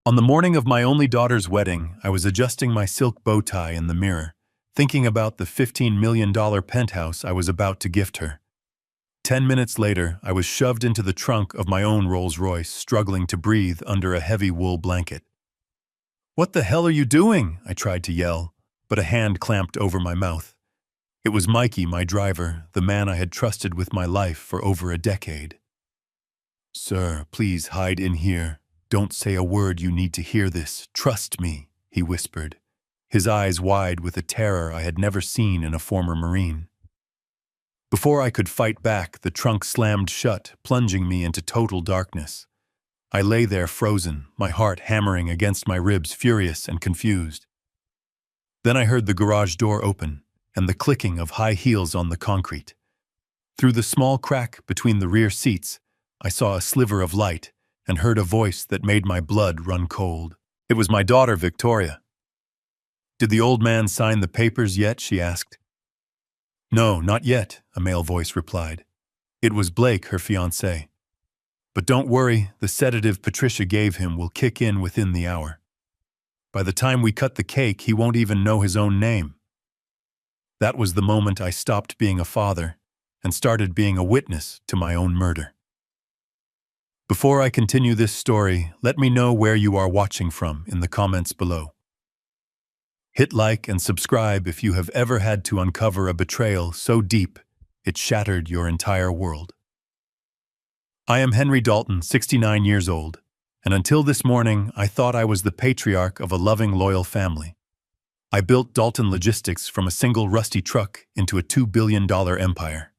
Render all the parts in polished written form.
On the morning of my only daughter's wedding, I was adjusting my silk bow tie in the mirror, thinking about the $15 million penthouse I was about to gift her. 10 minutes later, I was shoved into the trunk of my own Rolls-Royce, struggling to breathe under a heavy wool blanket. "What the hell are you doing?" I tried to yell, but a hand clamped over my mouth. It was Mikey, my driver, the man I had trusted with my life for over a decade. "Sir, please hide in here. Don't say a word, you need to hear this. Trust me," he whispered, his eyes wide with a terror I had never seen in a former Marine. Before I could fight back, the trunk slammed shut, plunging me into total darkness. I lay there frozen, my heart hammering against my ribs, furious and confused. Then I heard the garage door open and the clicking of high heels on the concrete. Through the small crack between the rear seats, I saw a sliver of light and heard a voice that made my blood run cold. It was my daughter, Victoria. "Did the old man sign the papers yet?" she asked. "No, not yet," a male voice replied. It was Blake, her fiancé. "But don't worry, the sedative Patricia gave him will kick in within the hour. By the time we cut the cake, he won't even know his own name." That was the moment I stopped being a father and started being a witness to my own murder. Before I continue this story, let me know where you are watching from in the comments below. Hit like and subscribe if you have ever had to uncover a betrayal so deep it shattered your entire world. I am Henry Dalton, 69 years old, and until this morning I thought I was the patriarch of a loving, loyal family. I built Dalton Logistics from a single rusty truck into a $2 billion empire.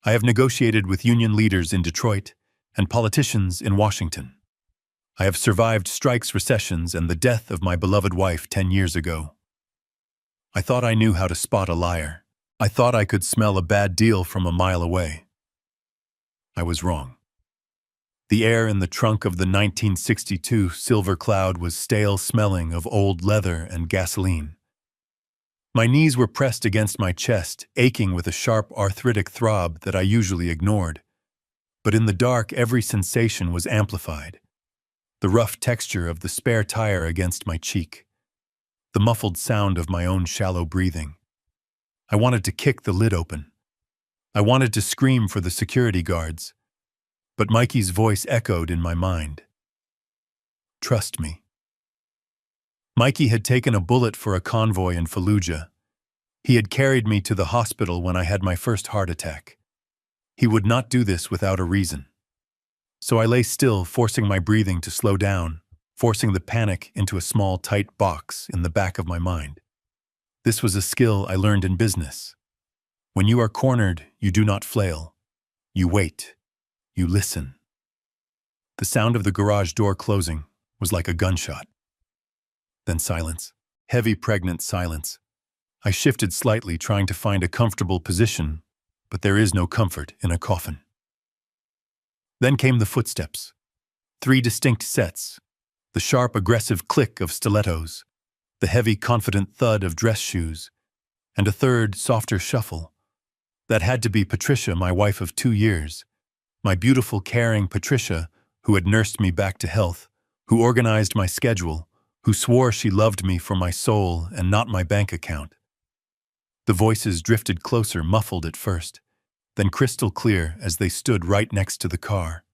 I have negotiated with union leaders in Detroit and politicians in Washington. I have survived strikes, recessions, and the death of my beloved wife 10 years ago. I thought I knew how to spot a liar. I thought I could smell a bad deal from a mile away. I was wrong. The air in the trunk of the 1962 Silver Cloud was stale, smelling of old leather and gasoline. My knees were pressed against my chest, aching with a sharp arthritic throb that I usually ignored. But in the dark, every sensation was amplified. The rough texture of the spare tire against my cheek. The muffled sound of my own shallow breathing. I wanted to kick the lid open. I wanted to scream for the security guards. But Mikey's voice echoed in my mind. "Trust me." Mikey had taken a bullet for a convoy in Fallujah. He had carried me to the hospital when I had my first heart attack. He would not do this without a reason. So I lay still, forcing my breathing to slow down, forcing the panic into a small, tight box in the back of my mind. This was a skill I learned in business. When you are cornered, you do not flail. You wait. You listen. The sound of the garage door closing was like a gunshot. Then silence. Heavy, pregnant silence. I shifted slightly, trying to find a comfortable position, but there is no comfort in a coffin. Then came the footsteps. 3 distinct sets. The sharp, aggressive click of stilettos, the heavy, confident thud of dress shoes, and a third, softer shuffle. That had to be Patricia, my wife of 2 years. My beautiful, caring Patricia, who had nursed me back to health, who organized my schedule, who swore she loved me for my soul and not my bank account. The voices drifted closer, muffled at first, then crystal clear as they stood right next to the car.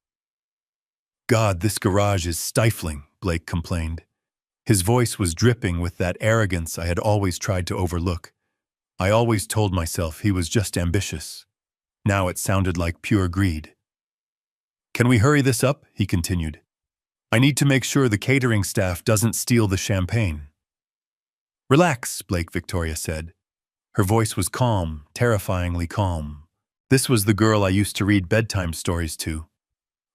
"God, this garage is stifling," Blake complained. His voice was dripping with that arrogance I had always tried to overlook. I always told myself he was just ambitious. Now it sounded like pure greed. "Can we hurry this up?" he continued. "I need to make sure the catering staff doesn't steal the champagne." "Relax," Victoria said. Her voice was calm, terrifyingly calm. This was the girl I used to read bedtime stories to.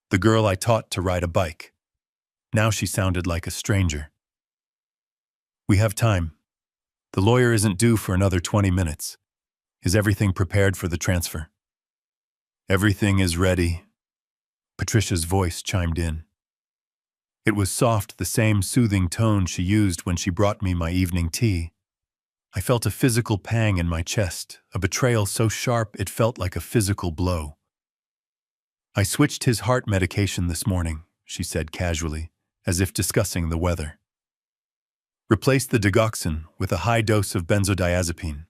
The girl I taught to ride a bike. Now she sounded like a stranger. "We have time. The lawyer isn't due for another 20 minutes. Is everything prepared for the transfer?" "Everything is ready," Patricia's voice chimed in. It was soft, the same soothing tone she used when she brought me my evening tea. I felt a physical pang in my chest, a betrayal so sharp it felt like a physical blow. "I switched his heart medication this morning," she said casually. as if discussing the weather. Replace the digoxin with a high dose of benzodiazepine.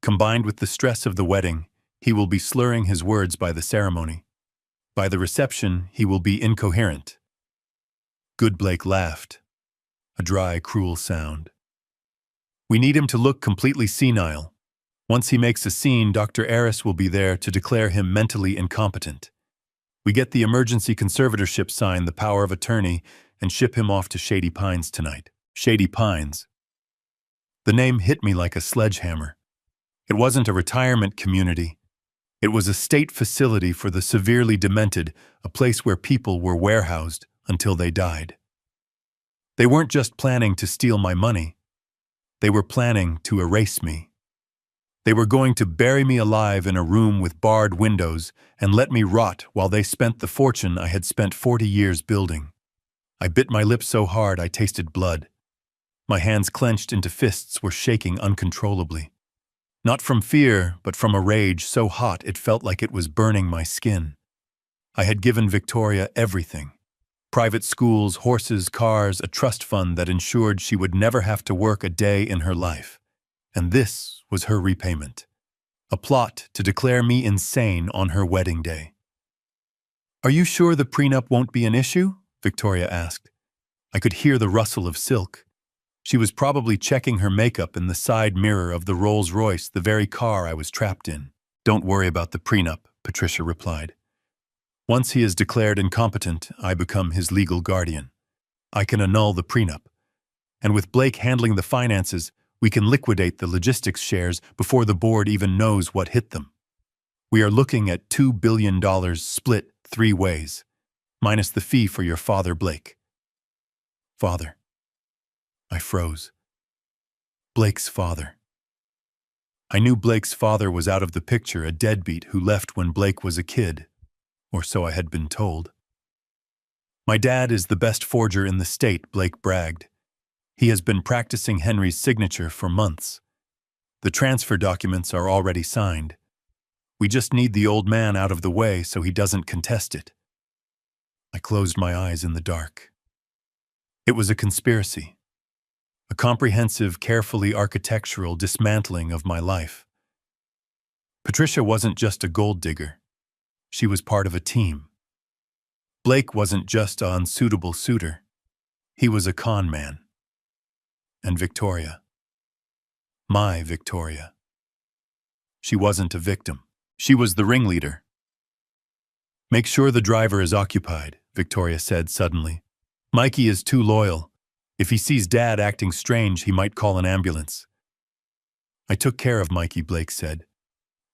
Combined with the stress of the wedding, he will be slurring his words by the ceremony. By the reception, he will be incoherent. Good Blake laughed. A dry, cruel sound. We need him to look completely senile. Once he makes a scene, Dr. Eris will be there to declare him mentally incompetent. We get the emergency conservatorship sign, the power of attorney, and ship him off to Shady Pines tonight. Shady Pines. The name hit me like a sledgehammer. It wasn't a retirement community. It was a state facility for the severely demented, a place where people were warehoused until they died. They weren't just planning to steal my money. They were planning to erase me. They were going to bury me alive in a room with barred windows and let me rot while they spent the fortune I had spent 40 years building. I bit my lip so hard I tasted blood. My hands clenched into fists were shaking uncontrollably. Not from fear, but from a rage so hot it felt like it was burning my skin. I had given Victoria everything. Private schools, horses, cars, a trust fund that ensured she would never have to work a day in her life. And this was her repayment. A plot to declare me insane on her wedding day. "Are you sure the prenup won't be an issue?" Victoria asked. I could hear the rustle of silk. She was probably checking her makeup in the side mirror of the Rolls-Royce, the very car I was trapped in. "Don't worry about the prenup," Patricia replied. "Once he is declared incompetent, I become his legal guardian. I can annul the prenup. And with Blake handling the finances, we can liquidate the logistics shares before the board even knows what hit them. We are looking at $2 billion split 3 ways, minus the fee for your father, Blake." Father. I froze. Blake's father. I knew Blake's father was out of the picture, a deadbeat who left when Blake was a kid, or so I had been told. "My dad is the best forger in the state," Blake bragged. "He has been practicing Henry's signature for months. The transfer documents are already signed. We just need the old man out of the way so he doesn't contest it." I closed my eyes in the dark. It was a conspiracy. A comprehensive, carefully architectural dismantling of my life. Patricia wasn't just a gold digger. She was part of a team. Blake wasn't just an unsuitable suitor. He was a con man. And Victoria. My Victoria. She wasn't a victim. She was the ringleader. "Make sure the driver is occupied," Victoria said suddenly. "Mikey is too loyal. If he sees Dad acting strange, he might call an ambulance." "I took care of Mikey," Blake said.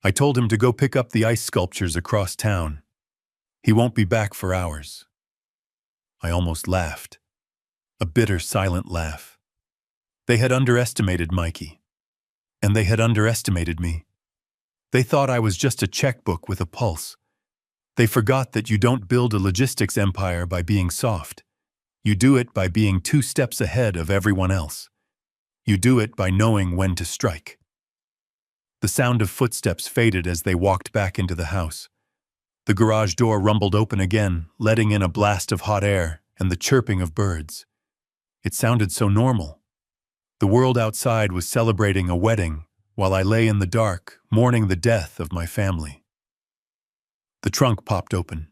"I told him to go pick up the ice sculptures across town. He won't be back for hours." I almost laughed. A bitter, silent laugh. They had underestimated Mikey. And they had underestimated me. They thought I was just a checkbook with a pulse. They forgot that you don't build a logistics empire by being soft. You do it by being 2 steps ahead of everyone else. You do it by knowing when to strike. The sound of footsteps faded as they walked back into the house. The garage door rumbled open again, letting in a blast of hot air and the chirping of birds. It sounded so normal. The world outside was celebrating a wedding, while I lay in the dark, mourning the death of my family. The trunk popped open.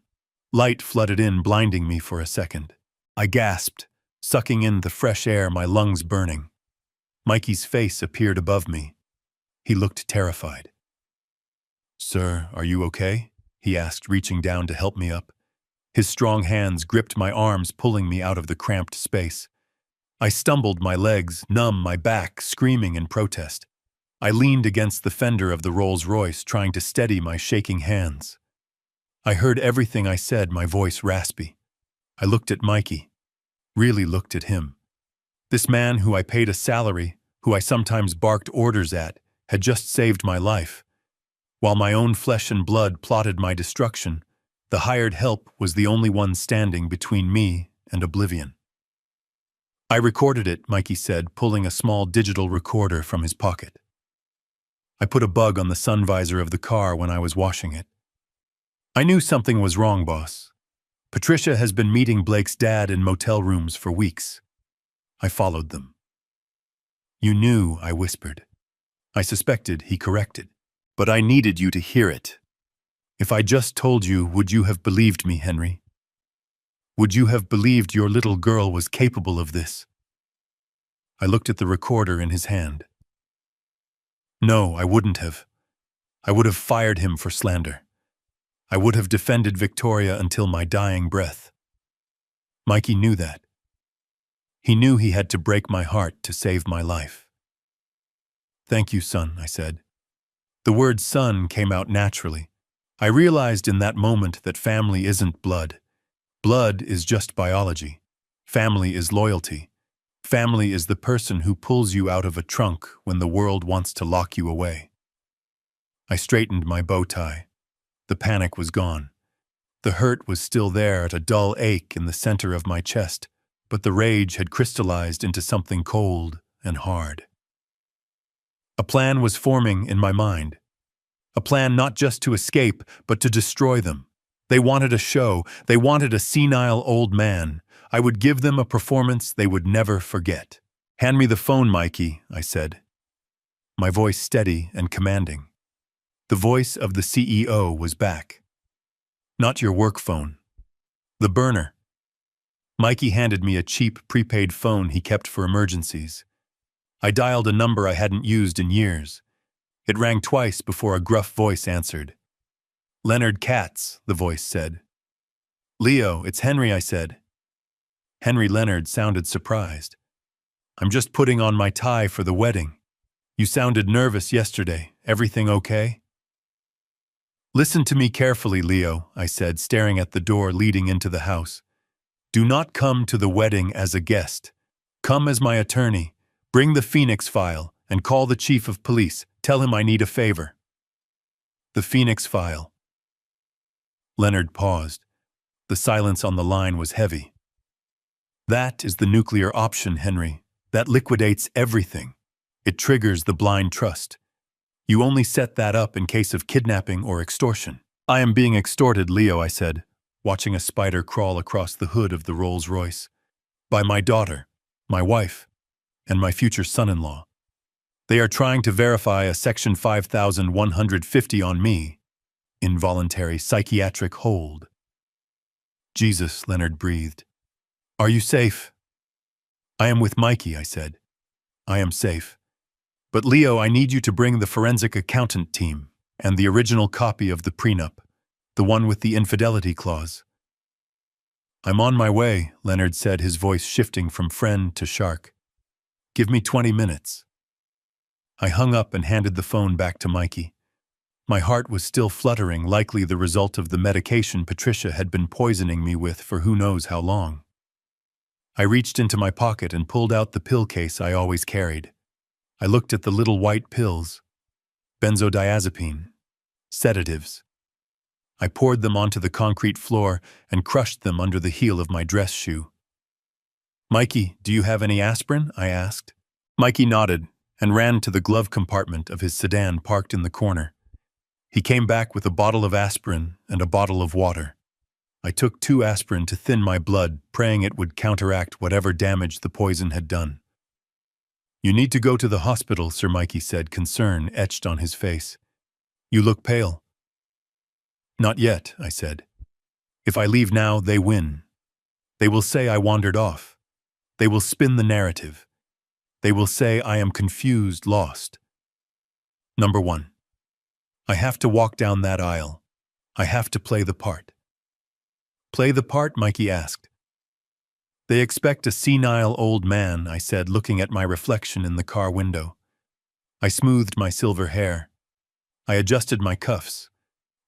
Light flooded in, blinding me for a second. I gasped, sucking in the fresh air, my lungs burning. Mikey's face appeared above me. He looked terrified. "Sir, are you okay?" he asked, reaching down to help me up. His strong hands gripped my arms, pulling me out of the cramped space. I stumbled, my legs numb, my back screaming in protest. I leaned against the fender of the Rolls-Royce, trying to steady my shaking hands. I heard everything I said, my voice raspy. I looked at Mikey. Really looked at him. This man who I paid a salary, who I sometimes barked orders at, had just saved my life. While my own flesh and blood plotted my destruction, the hired help was the only one standing between me and oblivion. "I recorded it," Mikey said, pulling a small digital recorder from his pocket. I put a bug on the sun visor of the car when I was washing it. "I knew something was wrong, boss. Patricia has been meeting Blake's dad in motel rooms for weeks. I followed them. You knew, I whispered. I suspected, he corrected. But I needed you to hear it. If I just told you, would you have believed me, Henry? Would you have believed your little girl was capable of this? I looked at the recorder in his hand. No, I wouldn't have. I would have fired him for slander. I would have defended Victoria until my dying breath. Mikey knew that. He knew he had to break my heart to save my life. Thank you, son, I said. The word son came out naturally. I realized in that moment that family isn't blood. Blood is just biology. Family is loyalty. Family is the person who pulls you out of a trunk when the world wants to lock you away. I straightened my bow tie. The panic was gone. The hurt was still there at a dull ache in the center of my chest, but the rage had crystallized into something cold and hard. A plan was forming in my mind. A plan not just to escape, but to destroy them. They wanted a show. They wanted a senile old man. I would give them a performance they would never forget. Hand me the phone, Mikey, I said. My voice steady and commanding. The voice of the CEO was back. Not your work phone. The burner. Mikey handed me a cheap prepaid phone he kept for emergencies. I dialed a number I hadn't used in years. It rang twice before a gruff voice answered. Leonard Katz, the voice said. Leo, it's Henry, I said. Henry Leonard sounded surprised. I'm just putting on my tie for the wedding. You sounded nervous yesterday. Everything okay? Listen to me carefully, Leo, I said, staring at the door leading into the house. Do not come to the wedding as a guest. Come as my attorney. Bring the Phoenix file and call the chief of police. Tell him I need a favor. The Phoenix file. Leonard paused. The silence on the line was heavy. That is the nuclear option, Henry. That liquidates everything. It triggers the blind trust. You only set that up in case of kidnapping or extortion. I am being extorted, Leo, I said, watching a spider crawl across the hood of the Rolls-Royce. By my daughter, my wife, and my future son-in-law. They are trying to verify a Section 5150 on me. Involuntary psychiatric hold. Jesus, Leonard breathed. Are you safe? I am with Mikey, I said. I am safe. But Leo, I need you to bring the forensic accountant team and the original copy of the prenup, the one with the infidelity clause. I'm on my way, Leonard said, his voice shifting from friend to shark. Give me 20 minutes. I hung up and handed the phone back to Mikey. My heart was still fluttering, likely the result of the medication Patricia had been poisoning me with for who knows how long. I reached into my pocket and pulled out the pill case I always carried. I looked at the little white pills. Benzodiazepine. Sedatives. I poured them onto the concrete floor and crushed them under the heel of my dress shoe. Mikey, do you have any aspirin? I asked. Mikey nodded and ran to the glove compartment of his sedan parked in the corner. He came back with a bottle of aspirin and a bottle of water. I took 2 aspirin to thin my blood, praying it would counteract whatever damage the poison had done. You need to go to the hospital, Sir Mikey said, concern etched on his face. You look pale. Not yet, I said. If I leave now, they win. They will say I wandered off. They will spin the narrative. They will say I am confused, lost. Number 1. I have to walk down that aisle. I have to play the part. Play the part? Mikey asked. They expect a senile old man, I said, looking at my reflection in the car window. I smoothed my silver hair. I adjusted my cuffs.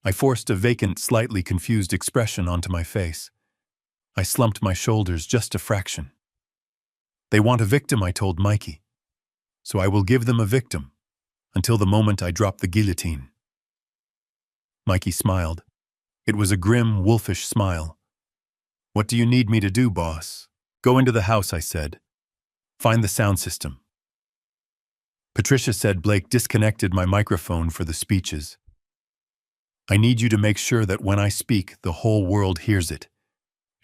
I forced a vacant, slightly confused expression onto my face. I slumped my shoulders just a fraction. They want a victim, I told Mikey. So I will give them a victim, until the moment I drop the guillotine. Mikey smiled. It was a grim, wolfish smile. What do you need me to do, boss? Go into the house, I said. Find the sound system. Patricia said Blake disconnected my microphone for the speeches. I need you to make sure that when I speak, the whole world hears it.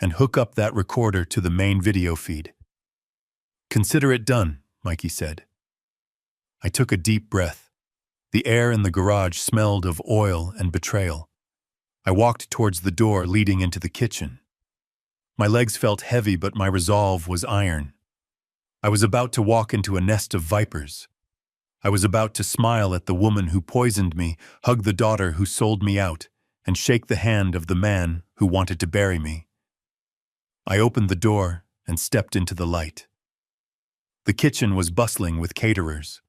and hook up that recorder to the main video feed. Consider it done, Mikey said. I took a deep breath. The air in the garage smelled of oil and betrayal. I walked towards the door leading into the kitchen. My legs felt heavy, but my resolve was iron. I was about to walk into a nest of vipers. I was about to smile at the woman who poisoned me, hug the daughter who sold me out, and shake the hand of the man who wanted to bury me. I opened the door and stepped into the light. The kitchen was bustling with caterers.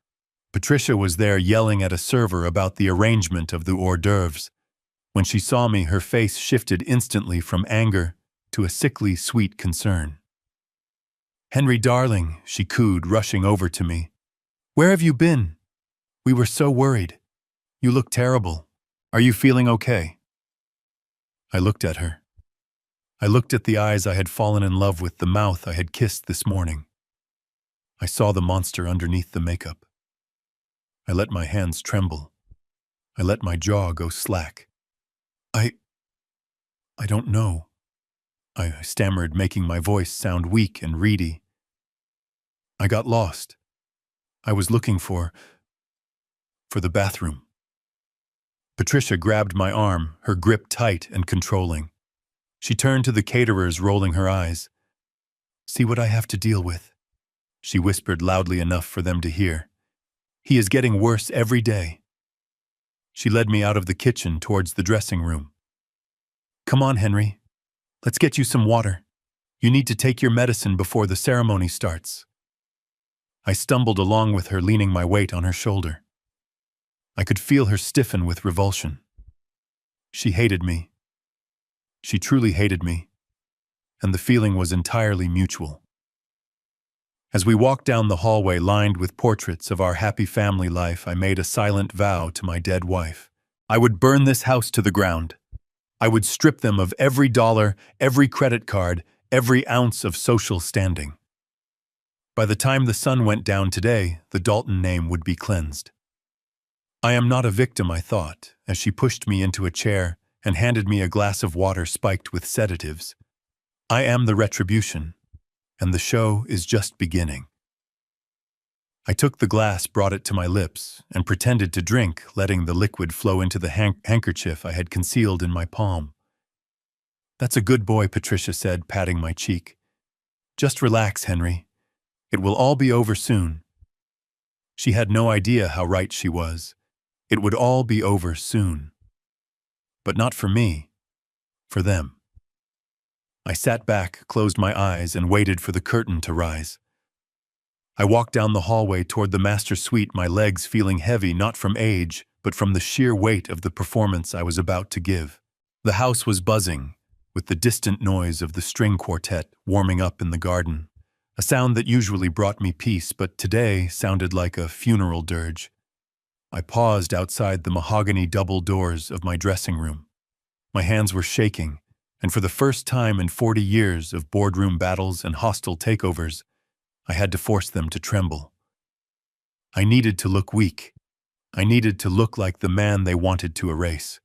Patricia was there yelling at a server about the arrangement of the hors d'oeuvres. When she saw me, her face shifted instantly from anger to a sickly sweet concern. "Henry, darling," she cooed, rushing over to me. "Where have you been? We were so worried. You look terrible. Are you feeling okay?" I looked at her. I looked at the eyes I had fallen in love with, the mouth I had kissed this morning. I saw the monster underneath the makeup. I let my hands tremble. I let my jaw go slack. I don't know," I stammered, making my voice sound weak and reedy. "I got lost. I was looking for the bathroom." Patricia grabbed my arm, her grip tight and controlling. She turned to the caterers, rolling her eyes. "See what I have to deal with," she whispered loudly enough for them to hear. "He is getting worse every day." She led me out of the kitchen towards the dressing room. "Come on, Henry. Let's get you some water. You need to take your medicine before the ceremony starts." I stumbled along with her, leaning my weight on her shoulder. I could feel her stiffen with revulsion. She hated me. She truly hated me, and the feeling was entirely mutual. As we walked down the hallway lined with portraits of our happy family life, I made a silent vow to my dead wife. I would burn this house to the ground. I would strip them of every dollar, every credit card, every ounce of social standing. By the time the sun went down today, the Dalton name would be cleansed. "I am not a victim," I thought, as she pushed me into a chair and handed me a glass of water spiked with sedatives. "I am the retribution, and the show is just beginning." I took the glass, brought it to my lips, and pretended to drink, letting the liquid flow into the handkerchief I had concealed in my palm. "That's a good boy," Patricia said, patting my cheek. "Just relax, Henry. It will all be over soon." She had no idea how right she was. It would all be over soon. But not for me. For them. I sat back, closed my eyes, and waited for the curtain to rise. I walked down the hallway toward the master suite, my legs feeling heavy, not from age, but from the sheer weight of the performance I was about to give. The house was buzzing, with the distant noise of the string quartet warming up in the garden, a sound that usually brought me peace, but today sounded like a funeral dirge. I paused outside the mahogany double doors of my dressing room. My hands were shaking, and for the first time in 40 years of boardroom battles and hostile takeovers, I had to force them to tremble. I needed to look weak. I needed to look like the man they wanted to erase.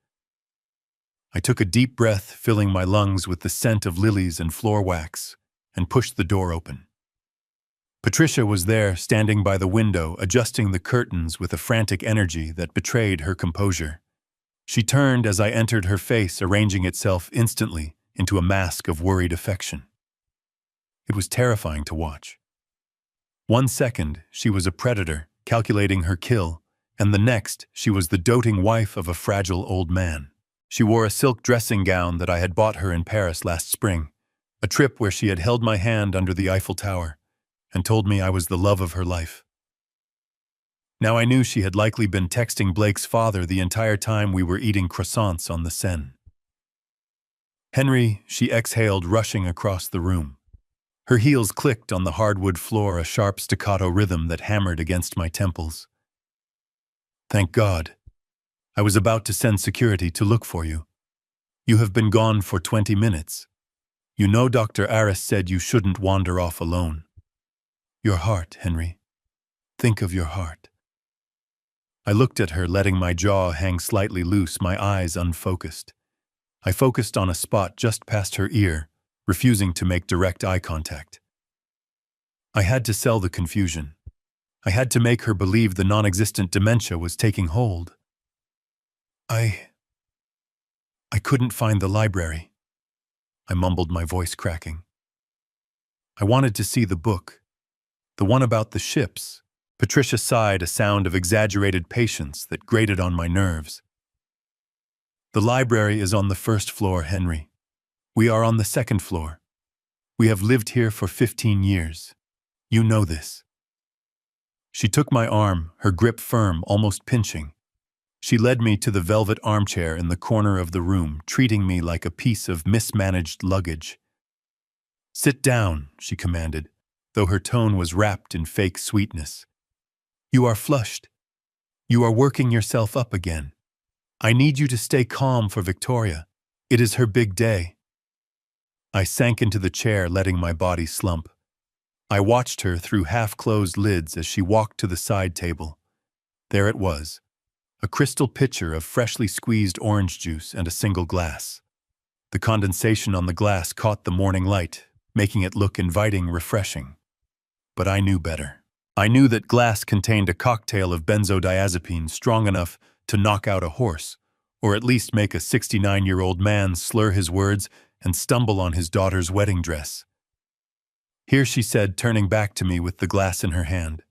I took a deep breath, filling my lungs with the scent of lilies and floor wax, and pushed the door open. Patricia was there, standing by the window, adjusting the curtains with a frantic energy that betrayed her composure. She turned as I entered, her face arranging itself instantly into a mask of worried affection. It was terrifying to watch. 1 second, she was a predator, calculating her kill, and the next, she was the doting wife of a fragile old man. She wore a silk dressing gown that I had bought her in Paris last spring, a trip where she had held my hand under the Eiffel Tower and told me I was the love of her life. Now I knew she had likely been texting Blake's father the entire time we were eating croissants on the Seine. "Henry," she exhaled, rushing across the room. Her heels clicked on the hardwood floor, a sharp staccato rhythm that hammered against my temples. "Thank God. I was about to send security to look for you. You have been gone for 20 minutes. You know Dr. Aris said you shouldn't wander off alone. Your heart, Henry. Think of your heart." I looked at her, letting my jaw hang slightly loose, my eyes unfocused. I focused on a spot just past her ear, refusing to make direct eye contact. I had to sell the confusion. I had to make her believe the non-existent dementia was taking hold. I couldn't find the library, I mumbled, my voice cracking. I wanted to see the book, the one about the ships. Patricia sighed, a sound of exaggerated patience that grated on my nerves. The library is on the first floor, Henry. We are on the second floor. We have lived here for 15 years. You know this. She took my arm, her grip firm, almost pinching. She led me to the velvet armchair in the corner of the room, treating me like a piece of mismanaged luggage. Sit down, she commanded, though her tone was wrapped in fake sweetness. You are flushed. You are working yourself up again. I need you to stay calm for Victoria. It is her big day. I sank into the chair, letting my body slump. I watched her through half-closed lids as she walked to the side table. There it was, a crystal pitcher of freshly squeezed orange juice and a single glass. The condensation on the glass caught the morning light, making it look inviting, refreshing. But I knew better. I knew that glass contained a cocktail of benzodiazepine strong enough to knock out a horse, or at least make a 69-year-old man slur his words and stumble on his daughter's wedding dress. Here, she said, turning back to me with the glass in her hand.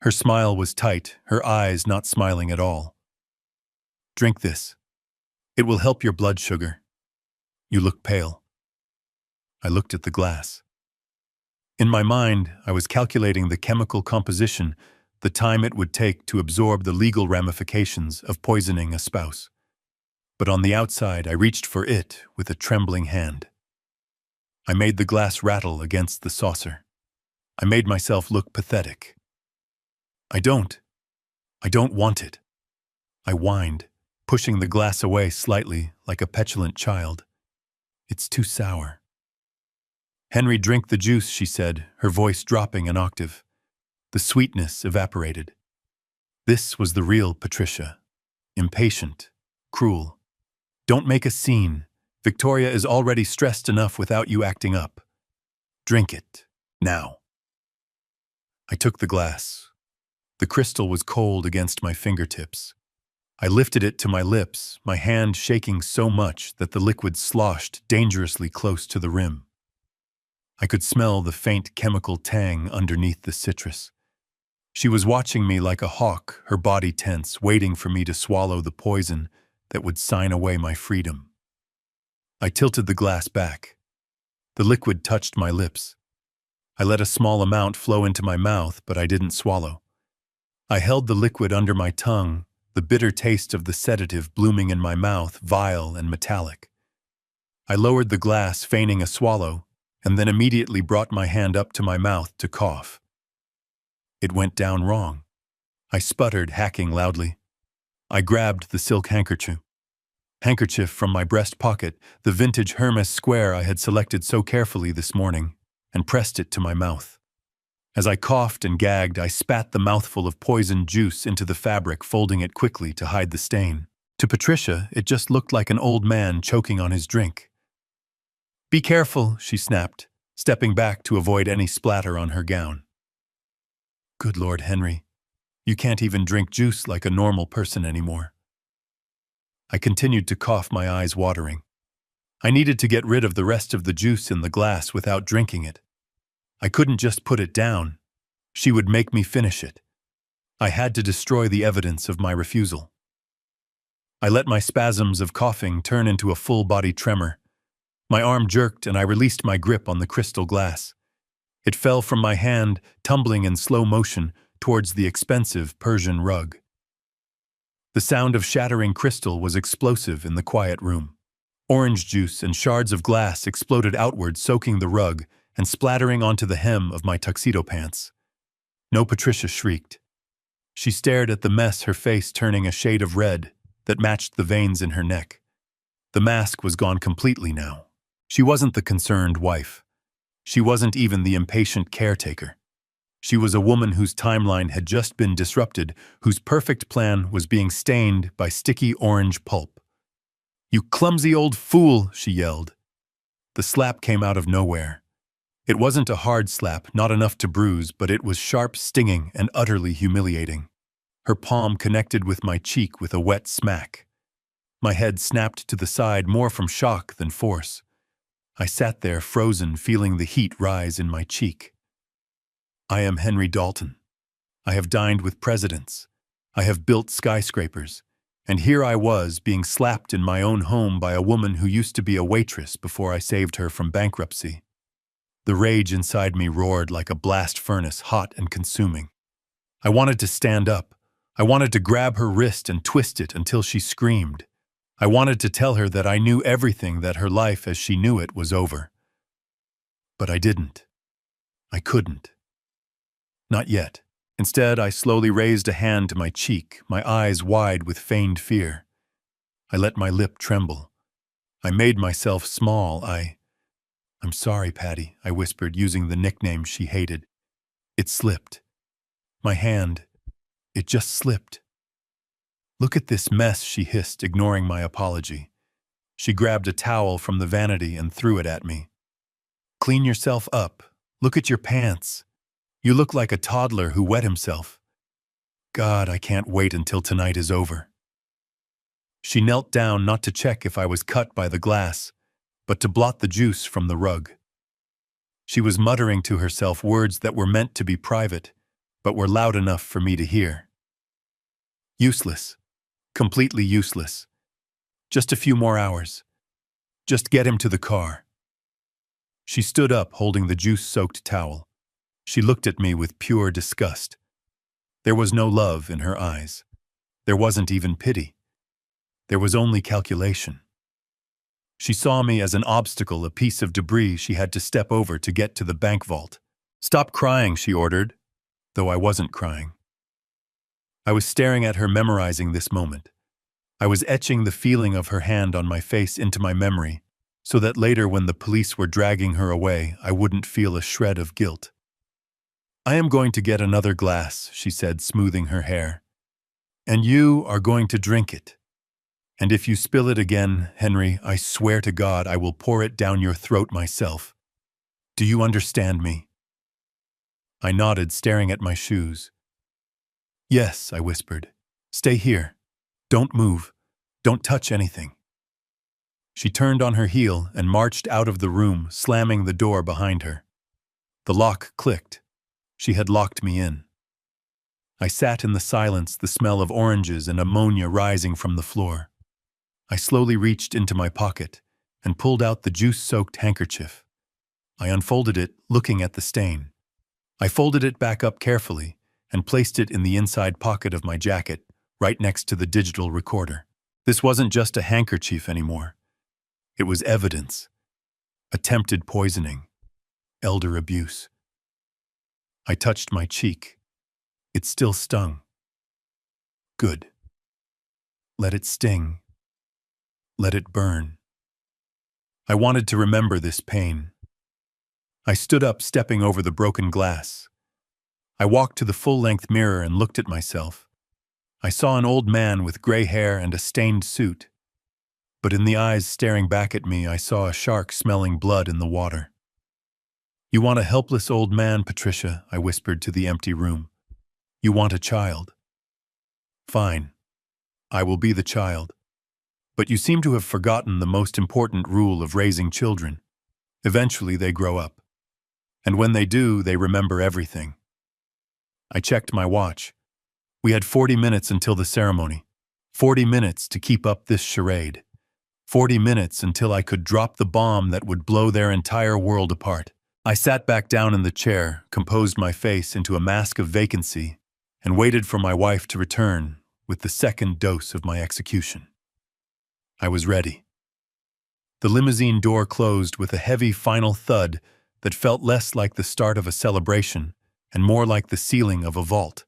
Her smile was tight, her eyes not smiling at all. Drink this. It will help your blood sugar. You look pale. I looked at the glass. In my mind, I was calculating the chemical composition, the time it would take to absorb the legal ramifications of poisoning a spouse. But on the outside, I reached for it with a trembling hand. I made the glass rattle against the saucer. I made myself look pathetic. I don't want it. I whined, pushing the glass away slightly like a petulant child. It's too sour. Henry, drink the juice, she said, her voice dropping an octave. The sweetness evaporated. This was the real Patricia. Impatient, cruel. Don't make a scene. Victoria is already stressed enough without you acting up. Drink it, now. I took the glass. The crystal was cold against my fingertips. I lifted it to my lips, my hand shaking so much that the liquid sloshed dangerously close to the rim. I could smell the faint chemical tang underneath the citrus. She was watching me like a hawk, her body tense, waiting for me to swallow the poison that would sign away my freedom. I tilted the glass back. The liquid touched my lips. I let a small amount flow into my mouth, but I didn't swallow. I held the liquid under my tongue, the bitter taste of the sedative blooming in my mouth, vile and metallic. I lowered the glass, feigning a swallow, and then immediately brought my hand up to my mouth to cough. It went down wrong. I sputtered, hacking loudly. I grabbed the silk handkerchief from my breast pocket, the vintage Hermes square I had selected so carefully this morning, and pressed it to my mouth. As I coughed and gagged, I spat the mouthful of poisoned juice into the fabric, folding it quickly to hide the stain. To Patricia, it just looked like an old man choking on his drink. Be careful, she snapped, stepping back to avoid any splatter on her gown. Good Lord, Henry, you can't even drink juice like a normal person anymore. I continued to cough, my eyes watering. I needed to get rid of the rest of the juice in the glass without drinking it. I couldn't just put it down. She would make me finish it. I had to destroy the evidence of my refusal. I let my spasms of coughing turn into a full-body tremor. My arm jerked and I released my grip on the crystal glass. It fell from my hand, tumbling in slow motion towards the expensive Persian rug. The sound of shattering crystal was explosive in the quiet room. Orange juice and shards of glass exploded outward, soaking the rug and splattering onto the hem of my tuxedo pants. No, Patricia shrieked. She stared at the mess, her face turning a shade of red that matched the veins in her neck. The mask was gone completely now. She wasn't the concerned wife. She wasn't even the impatient caretaker. She was a woman whose timeline had just been disrupted, whose perfect plan was being stained by sticky orange pulp. You clumsy old fool, she yelled. The slap came out of nowhere. It wasn't a hard slap, not enough to bruise, but it was sharp, stinging, and utterly humiliating. Her palm connected with my cheek with a wet smack. My head snapped to the side more from shock than force. I sat there frozen, feeling the heat rise in my cheek. I am Henry Dalton. I have dined with presidents. I have built skyscrapers. And here I was, being slapped in my own home by a woman who used to be a waitress before I saved her from bankruptcy. The rage inside me roared like a blast furnace, hot and consuming. I wanted to stand up. I wanted to grab her wrist and twist it until she screamed. I wanted to tell her that I knew everything, that her life as she knew it was over. But I didn't. I couldn't. Not yet. Instead, I slowly raised a hand to my cheek, my eyes wide with feigned fear. I let my lip tremble. I made myself small. I'm sorry, Patty, I whispered, using the nickname she hated. It slipped. My hand, it just slipped. Look at this mess, she hissed, ignoring my apology. She grabbed a towel from the vanity and threw it at me. Clean yourself up. Look at your pants. You look like a toddler who wet himself. God, I can't wait until tonight is over. She knelt down not to check if I was cut by the glass, but to blot the juice from the rug. She was muttering to herself words that were meant to be private, but were loud enough for me to hear. Useless. Completely useless. Just a few more hours. Just get him to the car. She stood up, holding the juice-soaked towel. She looked at me with pure disgust. There was no love in her eyes. There wasn't even pity. There was only calculation. She saw me as an obstacle, a piece of debris she had to step over to get to the bank vault. Stop crying, she ordered, though I wasn't crying. I was staring at her, memorizing this moment. I was etching the feeling of her hand on my face into my memory, so that later when the police were dragging her away, I wouldn't feel a shred of guilt. I am going to get another glass, she said, smoothing her hair. And you are going to drink it. And if you spill it again, Henry, I swear to God I will pour it down your throat myself. Do you understand me? I nodded, staring at my shoes. Yes, I whispered. Stay here. Don't move. Don't touch anything. She turned on her heel and marched out of the room, slamming the door behind her. The lock clicked. She had locked me in. I sat in the silence, the smell of oranges and ammonia rising from the floor. I slowly reached into my pocket and pulled out the juice-soaked handkerchief. I unfolded it, looking at the stain. I folded it back up carefully and placed it in the inside pocket of my jacket, right next to the digital recorder. This wasn't just a handkerchief anymore. It was evidence. Attempted poisoning. Elder abuse. I touched my cheek. It still stung. Good. Let it sting. Let it burn. I wanted to remember this pain. I stood up, stepping over the broken glass. I walked to the full-length mirror and looked at myself. I saw an old man with gray hair and a stained suit. But in the eyes staring back at me, I saw a shark smelling blood in the water. You want a helpless old man, Patricia, I whispered to the empty room. You want a child. Fine. I will be the child. But you seem to have forgotten the most important rule of raising children. Eventually they grow up. And when they do, they remember everything. I checked my watch. We had 40 minutes until the ceremony. 40 minutes to keep up this charade. 40 minutes until I could drop the bomb that would blow their entire world apart. I sat back down in the chair, composed my face into a mask of vacancy, and waited for my wife to return with the second dose of my execution. I was ready. The limousine door closed with a heavy final thud that felt less like the start of a celebration and more like the ceiling of a vault.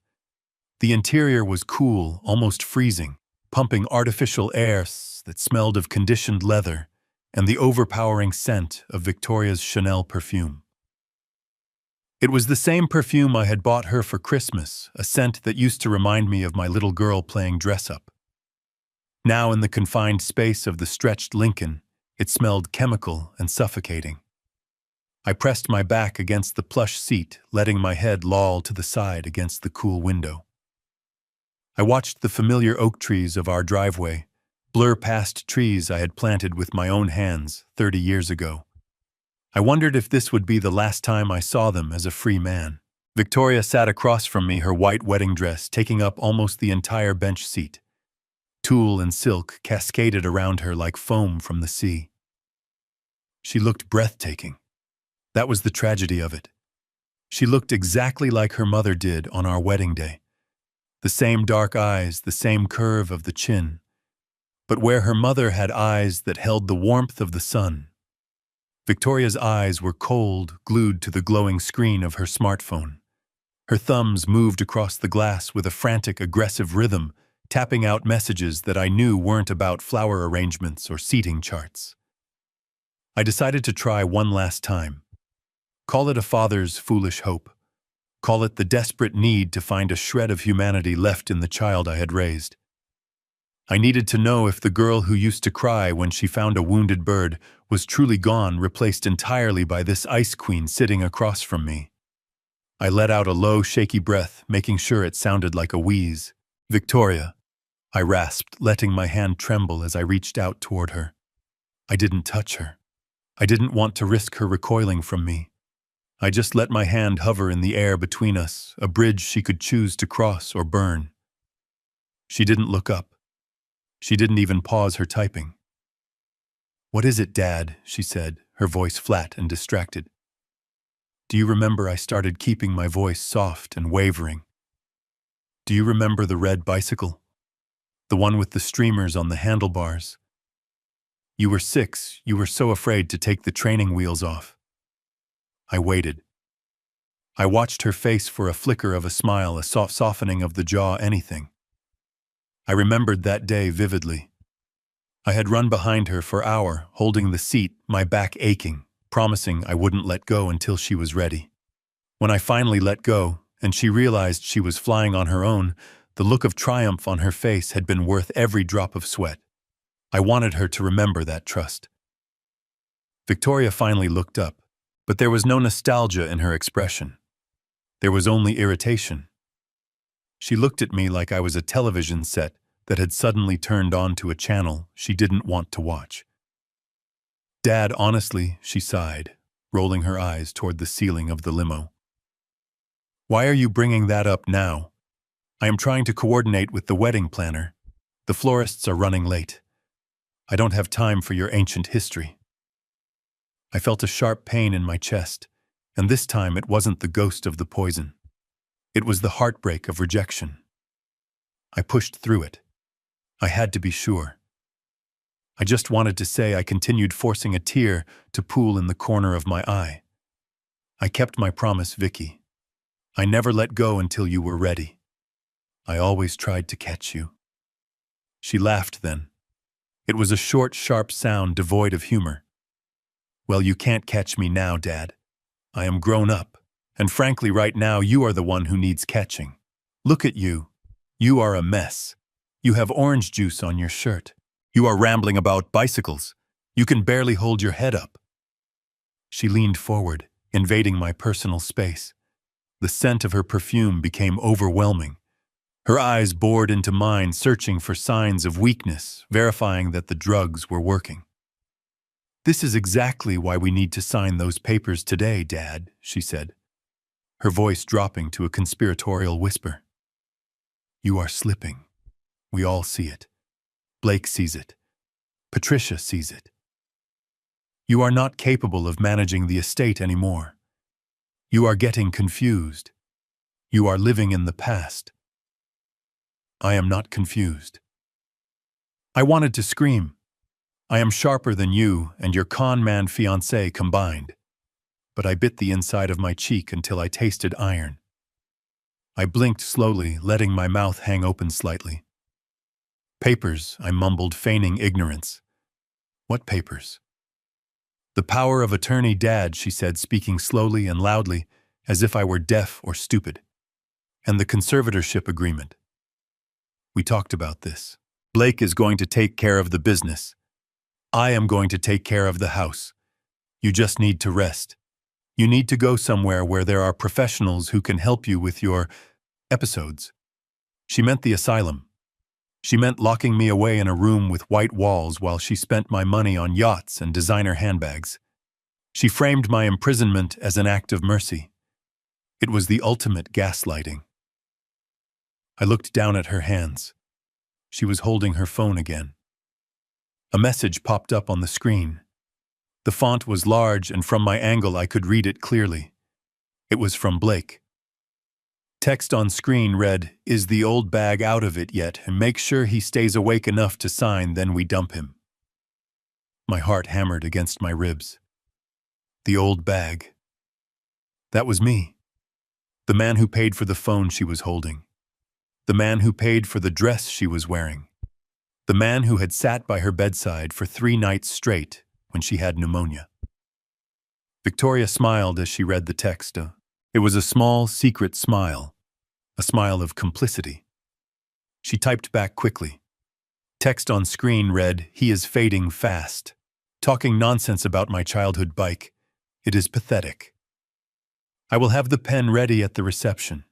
The interior was cool, almost freezing, pumping artificial air that smelled of conditioned leather and the overpowering scent of Victoria's Chanel perfume. It was the same perfume I had bought her for Christmas, a scent that used to remind me of my little girl playing dress-up. Now, in the confined space of the stretched Lincoln, It smelled chemical and suffocating. I pressed my back against the plush seat, letting my head loll to the side against the cool window. I watched the familiar oak trees of our driveway blur past trees I had planted with my own hands 30 years ago. I wondered if this would be the last time I saw them as a free man. Victoria sat across from me, her white wedding dress taking up almost the entire bench seat. Tulle and silk cascaded around her like foam from the sea. She looked breathtaking. That was the tragedy of it. She looked exactly like her mother did on our wedding day. The same dark eyes, the same curve of the chin. But where her mother had eyes that held the warmth of the sun, Victoria's eyes were cold, glued to the glowing screen of her smartphone. Her thumbs moved across the glass with a frantic, aggressive rhythm, tapping out messages that I knew weren't about flower arrangements or seating charts. I decided to try one last time. Call it a father's foolish hope. Call it the desperate need to find a shred of humanity left in the child I had raised. I needed to know if the girl who used to cry when she found a wounded bird was truly gone, replaced entirely by this ice queen sitting across from me. I let out a low, shaky breath, making sure it sounded like a wheeze. "Victoria," I rasped, letting my hand tremble as I reached out toward her. I didn't touch her. I didn't want to risk her recoiling from me. I just let my hand hover in the air between us, a bridge she could choose to cross or burn. She didn't look up. She didn't even pause her typing. "What is it, Dad?" she said, her voice flat and distracted. "Do you remember I started keeping my voice soft and wavering? Do you remember the red bicycle? The one with the streamers on the handlebars? You were 6, you were so afraid to take the training wheels off." I waited. I watched her face for a flicker of a smile, a soft softening of the jaw, anything. I remembered that day vividly. I had run behind her for an hour, holding the seat, my back aching, promising I wouldn't let go until she was ready. When I finally let go, and she realized she was flying on her own, the look of triumph on her face had been worth every drop of sweat. I wanted her to remember that trust. Victoria finally looked up, but there was no nostalgia in her expression. There was only irritation. She looked at me like I was a television set that had suddenly turned on to a channel she didn't want to watch. "Dad, honestly," she sighed, rolling her eyes toward the ceiling of the limo. "Why are you bringing that up now? I am trying to coordinate with the wedding planner. The florists are running late. I don't have time for your ancient history." I felt a sharp pain in my chest, and this time it wasn't the ghost of the poison. It was the heartbreak of rejection. I pushed through it. I had to be sure. I just wanted to say I continued, forcing a tear to pool in the corner of my eye. "I kept my promise, Vicky. I never let go until you were ready. I always tried to catch you." She laughed then. It was a short, sharp sound devoid of humor. "Well, you can't catch me now, Dad. I am grown up, and frankly right now you are the one who needs catching. Look at you. You are a mess. You have orange juice on your shirt. You are rambling about bicycles. You can barely hold your head up." She leaned forward, invading my personal space. The scent of her perfume became overwhelming. Her eyes bored into mine, searching for signs of weakness, verifying that the drugs were working. "This is exactly why we need to sign those papers today, Dad," she said, her voice dropping to a conspiratorial whisper. "You are slipping. We all see it. Blake sees it. Patricia sees it. You are not capable of managing the estate anymore. You are getting confused. You are living in the past." I am not confused. I wanted to scream. I am sharper than you and your con-man fiancé combined. But I bit the inside of my cheek until I tasted iron. I blinked slowly, letting my mouth hang open slightly. "Papers," I mumbled, feigning ignorance. "What papers?" "The power of attorney, Dad," she said, speaking slowly and loudly, as if I were deaf or stupid. "And the conservatorship agreement. We talked about this. Blake is going to take care of the business. I am going to take care of the house. You just need to rest. You need to go somewhere where there are professionals who can help you with your episodes. She meant the asylum. She meant locking me away in a room with white walls while she spent my money on yachts and designer handbags. She framed my imprisonment as an act of mercy. It was the ultimate gaslighting. I looked down at her hands. She was holding her phone again. A message popped up on the screen. The font was large, and from my angle I could read it clearly. It was from Blake. Text on screen read, "Is the old bag out of it yet? And make sure he stays awake enough to sign, then we dump him." My heart hammered against my ribs. The old bag. That was me. The man who paid for the phone she was holding. The man who paid for the dress she was wearing. The man who had sat by her bedside for 3 nights straight when she had pneumonia. Victoria smiled as she read the text. It was a small, secret smile, a smile of complicity. She typed back quickly. Text on screen read, "He is fading fast. Talking nonsense about my childhood bike. It is pathetic. I will have the pen ready at the reception."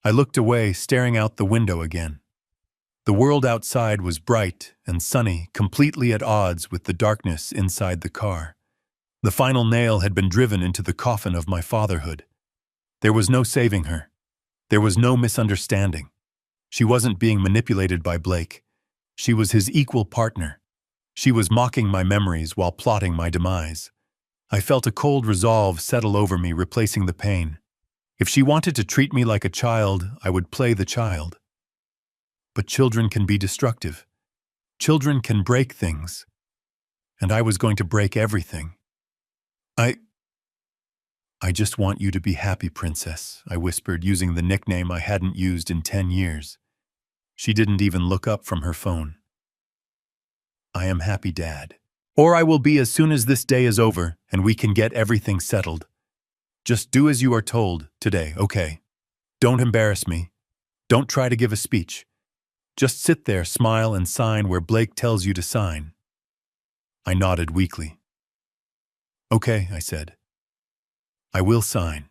I looked away, staring out the window again. The world outside was bright and sunny, completely at odds with the darkness inside the car. The final nail had been driven into the coffin of my fatherhood. There was no saving her. There was no misunderstanding. She wasn't being manipulated by Blake. She was his equal partner. She was mocking my memories while plotting my demise. I felt a cold resolve settle over me, replacing the pain. If she wanted to treat me like a child, I would play the child. But children can be destructive. Children can break things. And I was going to break everything. I just want you to be happy, princess, I whispered, using the nickname I hadn't used in 10 years. She didn't even look up from her phone. I am happy, Dad. Or I will be as soon as this day is over and we can get everything settled. Just do as you are told today, okay? Don't embarrass me. Don't try to give a speech. Just sit there, smile, and sign where Blake tells you to sign. I nodded weakly. Okay, I said. I will sign.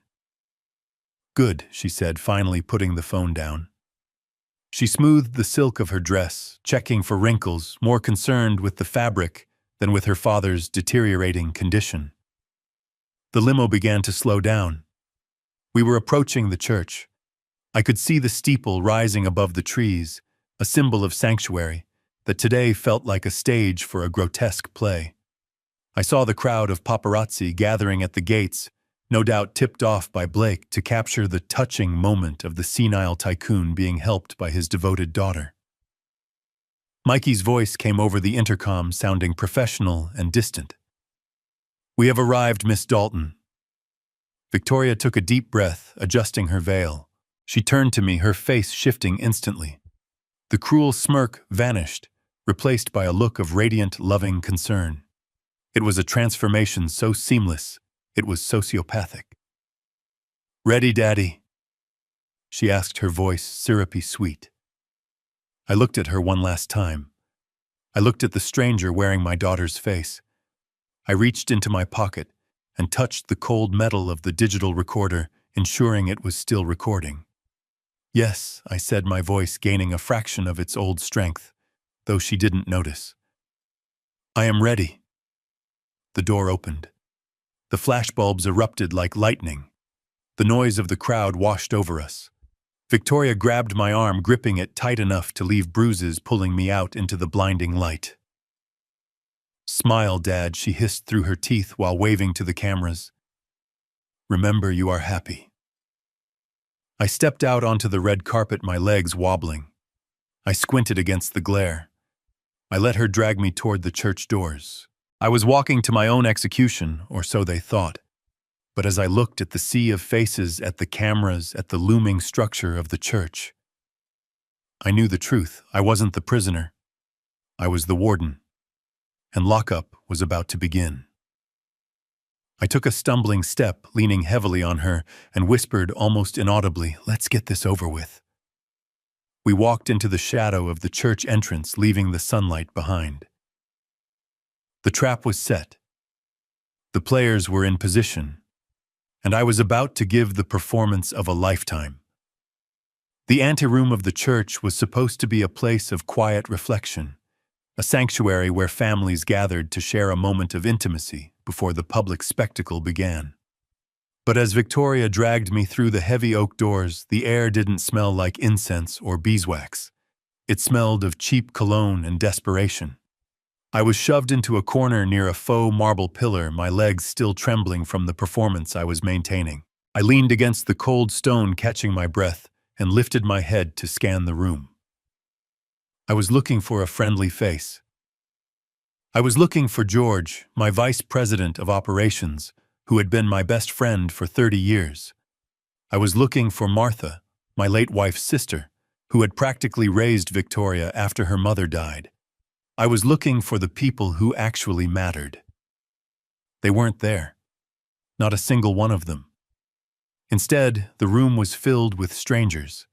Good, she said, finally putting the phone down. She smoothed the silk of her dress, checking for wrinkles, more concerned with the fabric than with her father's deteriorating condition. The limo began to slow down. We were approaching the church. I could see the steeple rising above the trees, a symbol of sanctuary that today felt like a stage for a grotesque play. I saw the crowd of paparazzi gathering at the gates, no doubt tipped off by Blake to capture the touching moment of the senile tycoon being helped by his devoted daughter. Mikey's voice came over the intercom, sounding professional and distant. "We have arrived, Miss Dalton." Victoria took a deep breath, adjusting her veil. She turned to me, her face shifting instantly. The cruel smirk vanished, replaced by a look of radiant, loving concern. It was a transformation so seamless, it was sociopathic. "Ready, Daddy?" she asked, her voice syrupy sweet. I looked at her one last time. I looked at the stranger wearing my daughter's face. I reached into my pocket and touched the cold metal of the digital recorder, ensuring it was still recording. "Yes," I said, my voice gaining a fraction of its old strength, though she didn't notice. "I am ready." The door opened. The flashbulbs erupted like lightning. The noise of the crowd washed over us. Victoria grabbed my arm, gripping it tight enough to leave bruises, pulling me out into the blinding light. "Smile, Dad," she hissed through her teeth while waving to the cameras. "Remember, you are happy." I stepped out onto the red carpet, my legs wobbling. I squinted against the glare. I let her drag me toward the church doors. I was walking to my own execution, or so they thought. But as I looked at the sea of faces, at the cameras, at the looming structure of the church, I knew the truth. I wasn't the prisoner. I was the warden. And lockup was about to begin. I took a stumbling step, leaning heavily on her, and whispered almost inaudibly, "Let's get this over with." We walked into the shadow of the church entrance, leaving the sunlight behind. The trap was set. The players were in position, and I was about to give the performance of a lifetime. The anteroom of the church was supposed to be a place of quiet reflection, a sanctuary where families gathered to share a moment of intimacy before the public spectacle began. But as Victoria dragged me through the heavy oak doors, the air didn't smell like incense or beeswax. It smelled of cheap cologne and desperation. I was shoved into a corner near a faux marble pillar, my legs still trembling from the performance I was maintaining. I leaned against the cold stone, catching my breath, and lifted my head to scan the room. I was looking for a friendly face. I was looking for George, my vice president of operations, who had been my best friend for 30 years. I was looking for Martha, my late wife's sister, who had practically raised Victoria after her mother died. I was looking for the people who actually mattered. They weren't there. Not a single one of them. Instead, the room was filled with strangers.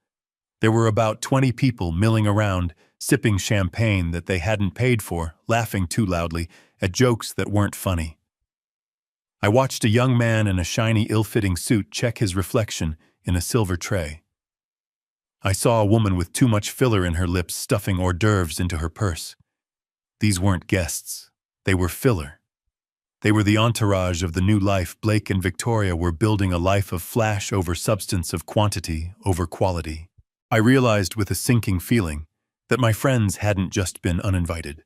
There were about 20 people milling around, sipping champagne that they hadn't paid for, laughing too loudly at jokes that weren't funny. I watched a young man in a shiny, ill-fitting suit check his reflection in a silver tray. I saw a woman with too much filler in her lips stuffing hors d'oeuvres into her purse. These weren't guests. They were filler. They were the entourage of the new life Blake and Victoria were building, a life of flash over substance, of quantity over quality. I realized with a sinking feeling that my friends hadn't just been uninvited.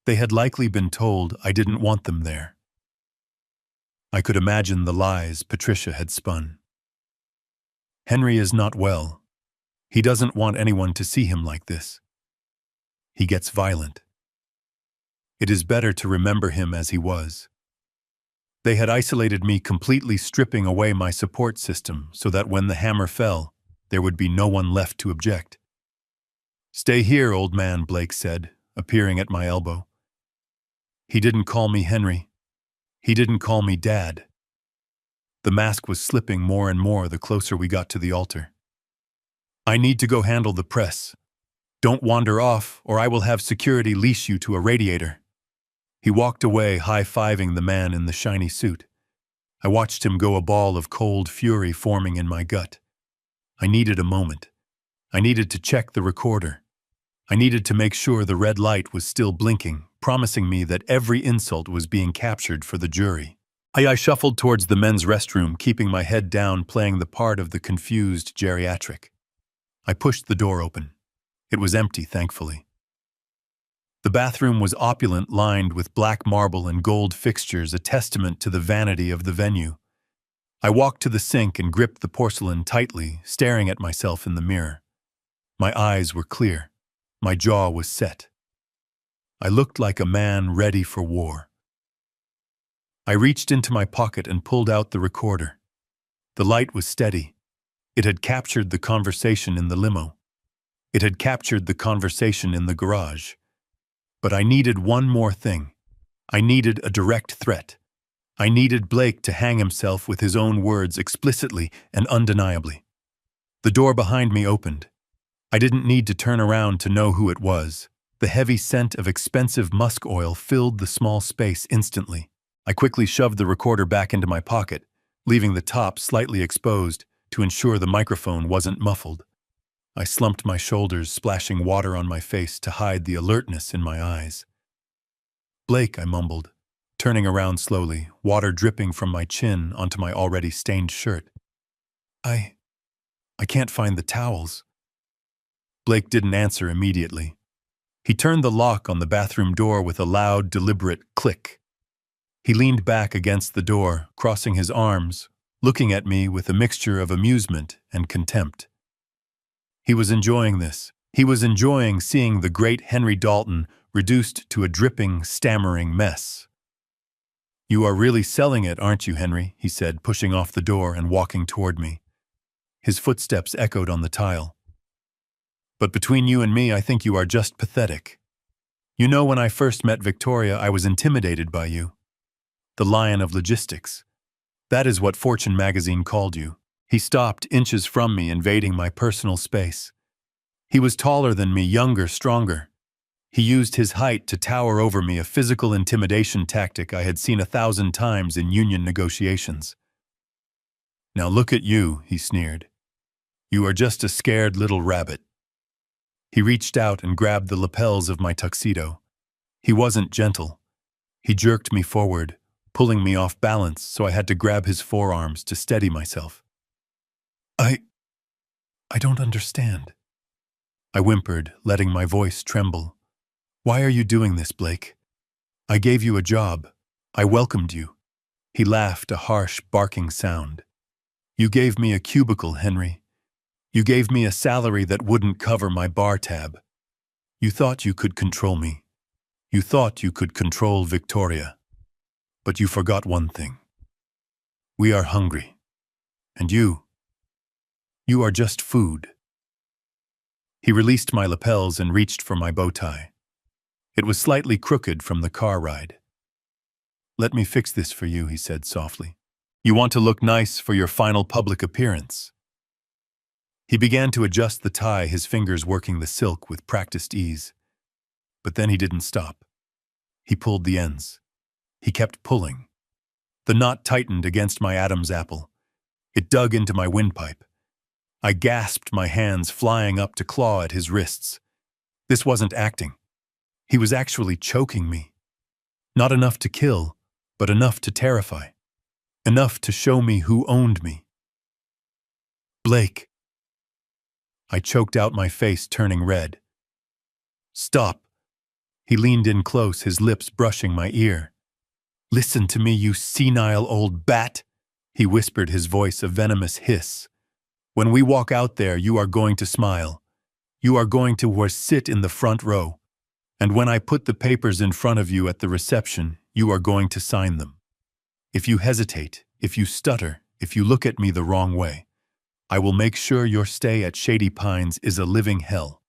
They had likely been told I didn't want them there. I could imagine the lies Patricia had spun. Henry is not well. He doesn't want anyone to see him like this. He gets violent. It is better to remember him as he was. They had isolated me completely, stripping away my support system so that when the hammer fell, there would be no one left to object. "Stay here, old man," Blake said, appearing at my elbow. He didn't call me Henry. He didn't call me Dad. The mask was slipping more and more the closer we got to the altar. "I need to go handle the press. Don't wander off, or I will have security leash you to a radiator." He walked away, high-fiving the man in the shiny suit. I watched him go, a ball of cold fury forming in my gut. I needed a moment. I needed to check the recorder. I needed to make sure the red light was still blinking, promising me that every insult was being captured for the jury. I shuffled towards the men's restroom, keeping my head down, playing the part of the confused geriatric. I pushed the door open. It was empty, thankfully. The bathroom was opulent, lined with black marble and gold fixtures, a testament to the vanity of the venue. I walked to the sink and gripped the porcelain tightly, staring at myself in the mirror. My eyes were clear. My jaw was set. I looked like a man ready for war. I reached into my pocket and pulled out the recorder. The light was steady. It had captured the conversation in the limo. It had captured the conversation in the garage. But I needed one more thing. I needed a direct threat. I needed Blake to hang himself with his own words, explicitly and undeniably. The door behind me opened. I didn't need to turn around to know who it was. The heavy scent of expensive musk oil filled the small space instantly. I quickly shoved the recorder back into my pocket, leaving the top slightly exposed to ensure the microphone wasn't muffled. I slumped my shoulders, splashing water on my face to hide the alertness in my eyes. "Blake," I mumbled, turning around slowly, water dripping from my chin onto my already stained shirt. I can't find the towels." Blake didn't answer immediately. He turned the lock on the bathroom door with a loud, deliberate click. He leaned back against the door, crossing his arms, looking at me with a mixture of amusement and contempt. He was enjoying this. He was enjoying seeing the great Henry Dalton reduced to a dripping, stammering mess. "You are really selling it, aren't you, Henry?" he said, pushing off the door and walking toward me. His footsteps echoed on the tile. "But between you and me, I think you are just pathetic. You know, when I first met Victoria, I was intimidated by you. The Lion of Logistics. That is what Fortune magazine called you." He stopped inches from me, invading my personal space. He was taller than me, younger, stronger. He used his height to tower over me, a physical intimidation tactic I had seen 1,000 times in union negotiations. "Now look at you," he sneered. "You are just a scared little rabbit." He reached out and grabbed the lapels of my tuxedo. He wasn't gentle. He jerked me forward, pulling me off balance, so I had to grab his forearms to steady myself. I don't understand," I whimpered, letting my voice tremble. "Why are you doing this, Blake? I gave you a job. I welcomed you." He laughed, a harsh, barking sound. "You gave me a cubicle, Henry. You gave me a salary that wouldn't cover my bar tab. You thought you could control me. You thought you could control Victoria. But you forgot one thing. We are hungry. And you are just food." He released my lapels and reached for my bow tie. It was slightly crooked from the car ride. "Let me fix this for you," he said softly. "You want to look nice for your final public appearance." He began to adjust the tie, his fingers working the silk with practiced ease. But then he didn't stop. He pulled the ends. He kept pulling. The knot tightened against my Adam's apple. It dug into my windpipe. I gasped, my hands flying up to claw at his wrists. This wasn't acting. He was actually choking me. Not enough to kill, but enough to terrify. Enough to show me who owned me. "Blake." I choked out, my face turning red. "Stop." He leaned in close, his lips brushing my ear. "Listen to me, you senile old bat," he whispered, his voice a venomous hiss. "When we walk out there, you are going to smile. You are going to sit in the front row. And when I put the papers in front of you at the reception, you are going to sign them. If you hesitate, if you stutter, if you look at me the wrong way, I will make sure your stay at Shady Pines is a living hell.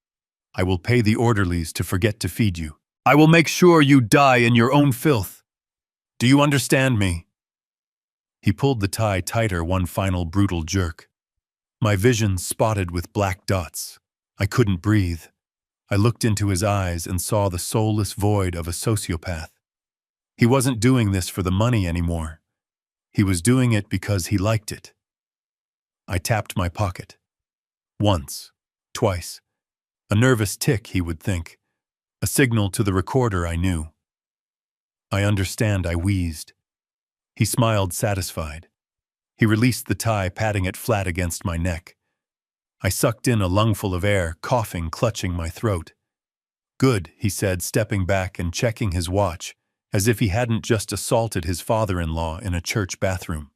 I will pay the orderlies to forget to feed you. I will make sure you die in your own filth. Do you understand me?" He pulled the tie tighter, one final brutal jerk. My vision spotted with black dots. I couldn't breathe. I looked into his eyes and saw the soulless void of a sociopath. He wasn't doing this for the money anymore. He was doing it because he liked it. I tapped my pocket. Once, twice. A nervous tick, he would think. A signal to the recorder I knew. "I understand," I wheezed. He smiled, satisfied. He released the tie, patting it flat against my neck. I sucked in a lungful of air, coughing, clutching my throat. "Good," he said, stepping back and checking his watch, as if he hadn't just assaulted his father-in-law in a church bathroom.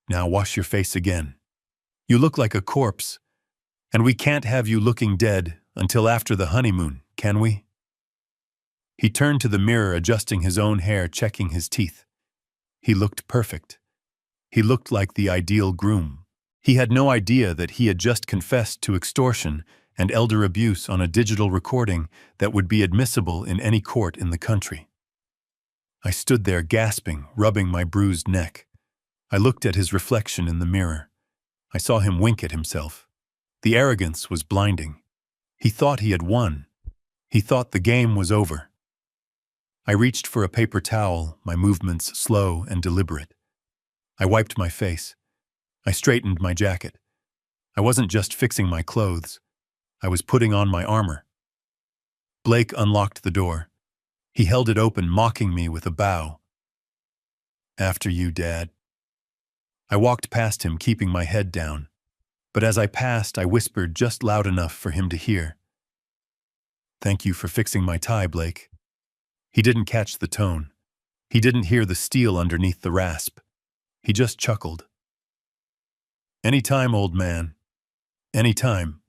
"Now wash your face again. You look like a corpse, and we can't have you looking dead until after the honeymoon, can we?" He turned to the mirror, adjusting his own hair, checking his teeth. He looked perfect. He looked like the ideal groom. He had no idea that he had just confessed to extortion and elder abuse on a digital recording that would be admissible in any court in the country. I stood there gasping, rubbing my bruised neck. I looked at his reflection in the mirror. I saw him wink at himself. The arrogance was blinding. He thought he had won. He thought the game was over. I reached for a paper towel, my movements slow and deliberate. I wiped my face. I straightened my jacket. I wasn't just fixing my clothes. I was putting on my armor. Blake unlocked the door. He held it open, mocking me with a bow. "After you, Dad." I walked past him, keeping my head down. But as I passed, I whispered just loud enough for him to hear. "Thank you for fixing my tie, Blake." He didn't catch the tone. He didn't hear the steel underneath the rasp. He just chuckled. "Anytime, old man. Anytime."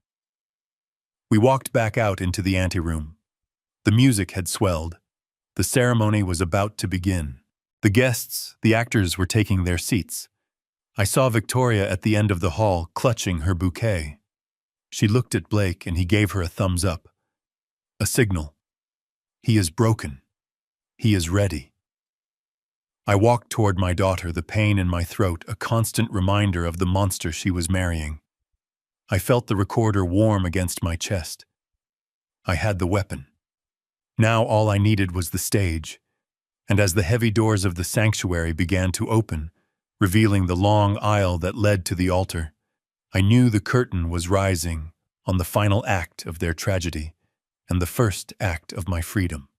We walked back out into the anteroom. The music had swelled. The ceremony was about to begin. The guests, the actors, were taking their seats. I saw Victoria at the end of the hall, clutching her bouquet. She looked at Blake and he gave her a thumbs up. A signal. He is broken. He is ready. I walked toward my daughter, the pain in my throat a constant reminder of the monster she was marrying. I felt the recorder warm against my chest. I had the weapon. Now all I needed was the stage, and as the heavy doors of the sanctuary began to open, revealing the long aisle that led to the altar, I knew the curtain was rising on the final act of their tragedy and the first act of my freedom.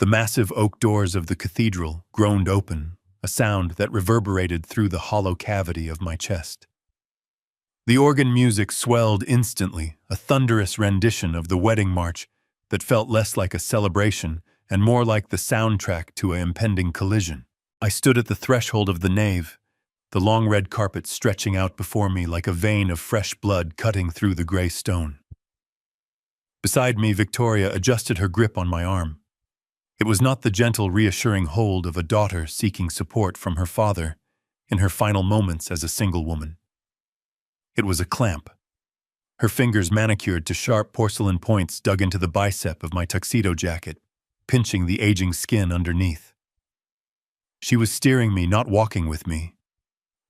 The massive oak doors of the cathedral groaned open, a sound that reverberated through the hollow cavity of my chest. The organ music swelled instantly, a thunderous rendition of the wedding march that felt less like a celebration and more like the soundtrack to an impending collision. I stood at the threshold of the nave, the long red carpet stretching out before me like a vein of fresh blood cutting through the gray stone. Beside me, Victoria adjusted her grip on my arm. It was not the gentle, reassuring hold of a daughter seeking support from her father in her final moments as a single woman. It was a clamp. Her fingers manicured to sharp porcelain points dug into the bicep of my tuxedo jacket, pinching the aging skin underneath. She was steering me, not walking with me.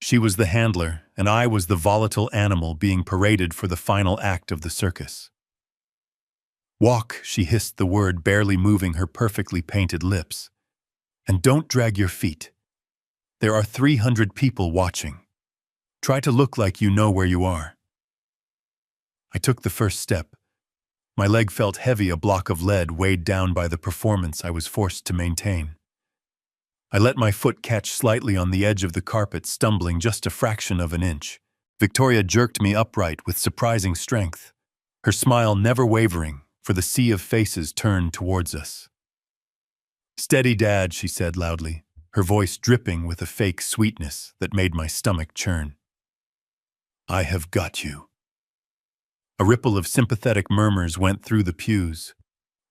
She was the handler, and I was the volatile animal being paraded for the final act of the circus. "Walk," she hissed the word, barely moving her perfectly painted lips. "And don't drag your feet. There are 300 people watching. Try to look like you know where you are." I took the first step. My leg felt heavy, a block of lead weighed down by the performance I was forced to maintain. I let my foot catch slightly on the edge of the carpet, stumbling just a fraction of an inch. Victoria jerked me upright with surprising strength, her smile never wavering, for the sea of faces turned towards us. "Steady, Dad," she said loudly, her voice dripping with a fake sweetness that made my stomach churn. "I have got you." A ripple of sympathetic murmurs went through the pews.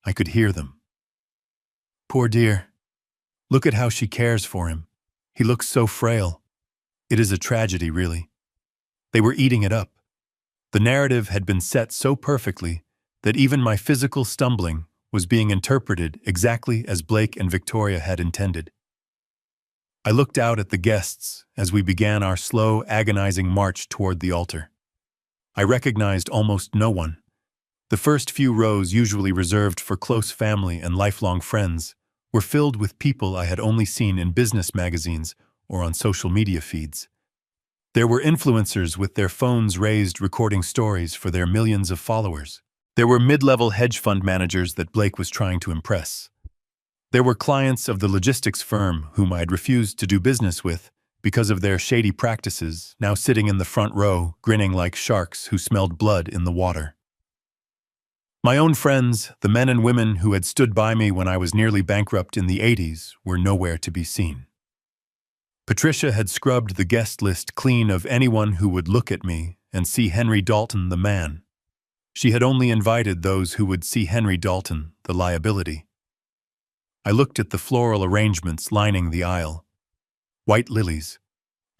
I could hear them. "Poor dear. Look at how she cares for him. He looks so frail. It is a tragedy, really." They were eating it up. The narrative had been set so perfectly that even my physical stumbling was being interpreted exactly as Blake and Victoria had intended. I looked out at the guests as we began our slow, agonizing march toward the altar. I recognized almost no one. The first few rows, usually reserved for close family and lifelong friends, were filled with people I had only seen in business magazines or on social media feeds. There were influencers with their phones raised recording stories for their millions of followers. There were mid-level hedge fund managers that Blake was trying to impress. There were clients of the logistics firm whom I had refused to do business with because of their shady practices, now sitting in the front row, grinning like sharks who smelled blood in the water. My own friends, the men and women who had stood by me when I was nearly bankrupt in the 80s, were nowhere to be seen. Patricia had scrubbed the guest list clean of anyone who would look at me and see Henry Dalton, the man. She had only invited those who would see Henry Dalton, the liability. I looked at the floral arrangements lining the aisle. White lilies,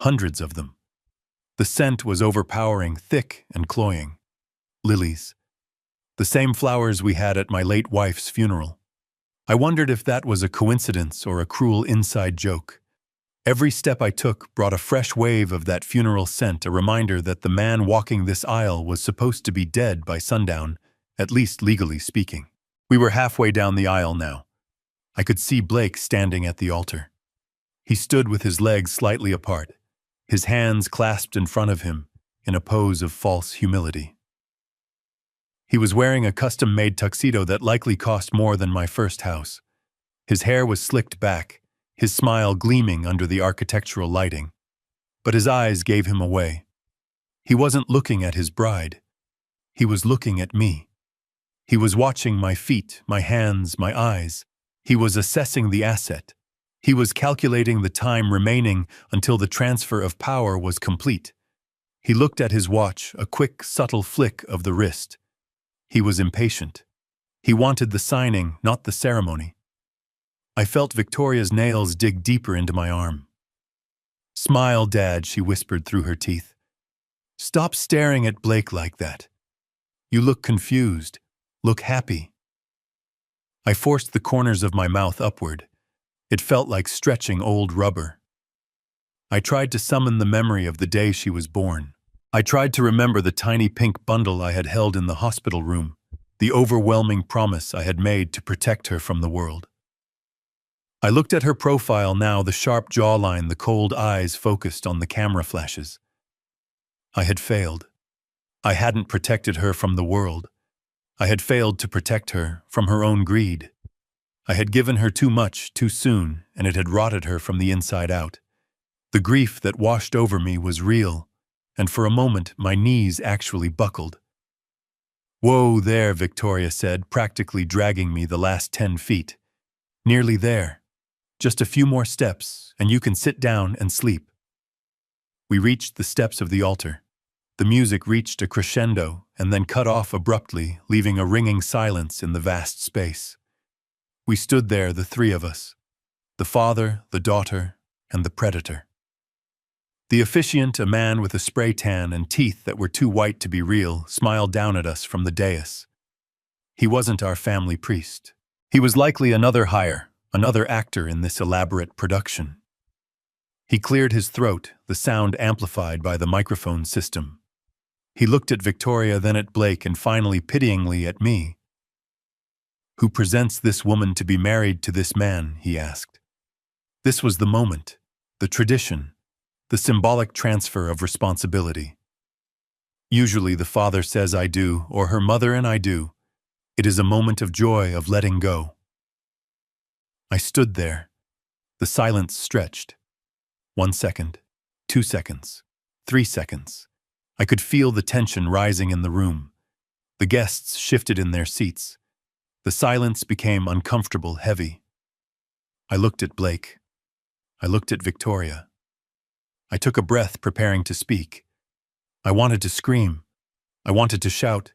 hundreds of them. The scent was overpowering, thick and cloying. Lilies. The same flowers we had at my late wife's funeral. I wondered if that was a coincidence or a cruel inside joke. Every step I took brought a fresh wave of that funeral scent, a reminder that the man walking this aisle was supposed to be dead by sundown, at least legally speaking. We were halfway down the aisle now. I could see Blake standing at the altar. He stood with his legs slightly apart, his hands clasped in front of him in a pose of false humility. He was wearing a custom-made tuxedo that likely cost more than my first house. His hair was slicked back, his smile gleaming under the architectural lighting. But his eyes gave him away. He wasn't looking at his bride. He was looking at me. He was watching my feet, my hands, my eyes. He was assessing the asset. He was calculating the time remaining until the transfer of power was complete. He looked at his watch, a quick, subtle flick of the wrist. He was impatient. He wanted the signing, not the ceremony. I felt Victoria's nails dig deeper into my arm. "Smile, Dad," she whispered through her teeth. "Stop staring at Blake like that. You look confused. Look happy." I forced the corners of my mouth upward. It felt like stretching old rubber. I tried to summon the memory of the day she was born. I tried to remember the tiny pink bundle I had held in the hospital room, the overwhelming promise I had made to protect her from the world. I looked at her profile now, the sharp jawline, the cold eyes focused on the camera flashes. I had failed. I hadn't protected her from the world. I had failed to protect her from her own greed. I had given her too much too soon, and it had rotted her from the inside out. The grief that washed over me was real, and for a moment my knees actually buckled. "Whoa there," Victoria said, practically dragging me the last 10 feet. "Nearly there. Just a few more steps, and you can sit down and sleep." We reached the steps of the altar. The music reached a crescendo and then cut off abruptly, leaving a ringing silence in the vast space. We stood there, the three of us, the father, the daughter, and the predator. The officiant, a man with a spray tan and teeth that were too white to be real, smiled down at us from the dais. He wasn't our family priest. He was likely another hire, another actor in this elaborate production. He cleared his throat, the sound amplified by the microphone system. He looked at Victoria, then at Blake, and finally pityingly at me. "Who presents this woman to be married to this man?" he asked. This was the moment, the tradition, the symbolic transfer of responsibility. Usually the father says "I do," or her mother and "I do." It is a moment of joy, of letting go. I stood there. The silence stretched. 1 second, 2 seconds, 3 seconds. I could feel the tension rising in the room. The guests shifted in their seats. The silence became uncomfortable, heavy. I looked at Blake. I looked at Victoria. I took a breath, preparing to speak. I wanted to scream. I wanted to shout,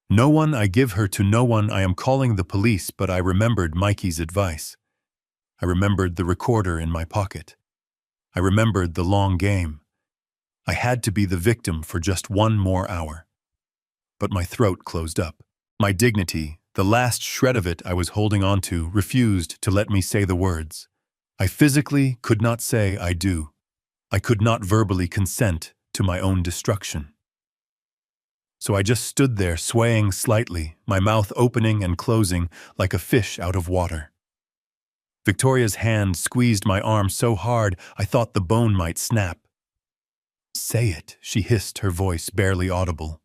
"No one, I give her to no one, I am calling the police," but I remembered Mikey's advice. I remembered the recorder in my pocket. I remembered the long game. I had to be the victim for just 1 more hour. But my throat closed up. My dignity, the last shred of it I was holding on to, refused to let me say the words. I physically could not say "I do." I could not verbally consent to my own destruction. So I just stood there, swaying slightly, my mouth opening and closing like a fish out of water. Victoria's hand squeezed my arm so hard I thought the bone might snap. "Say it," she hissed, her voice barely audible.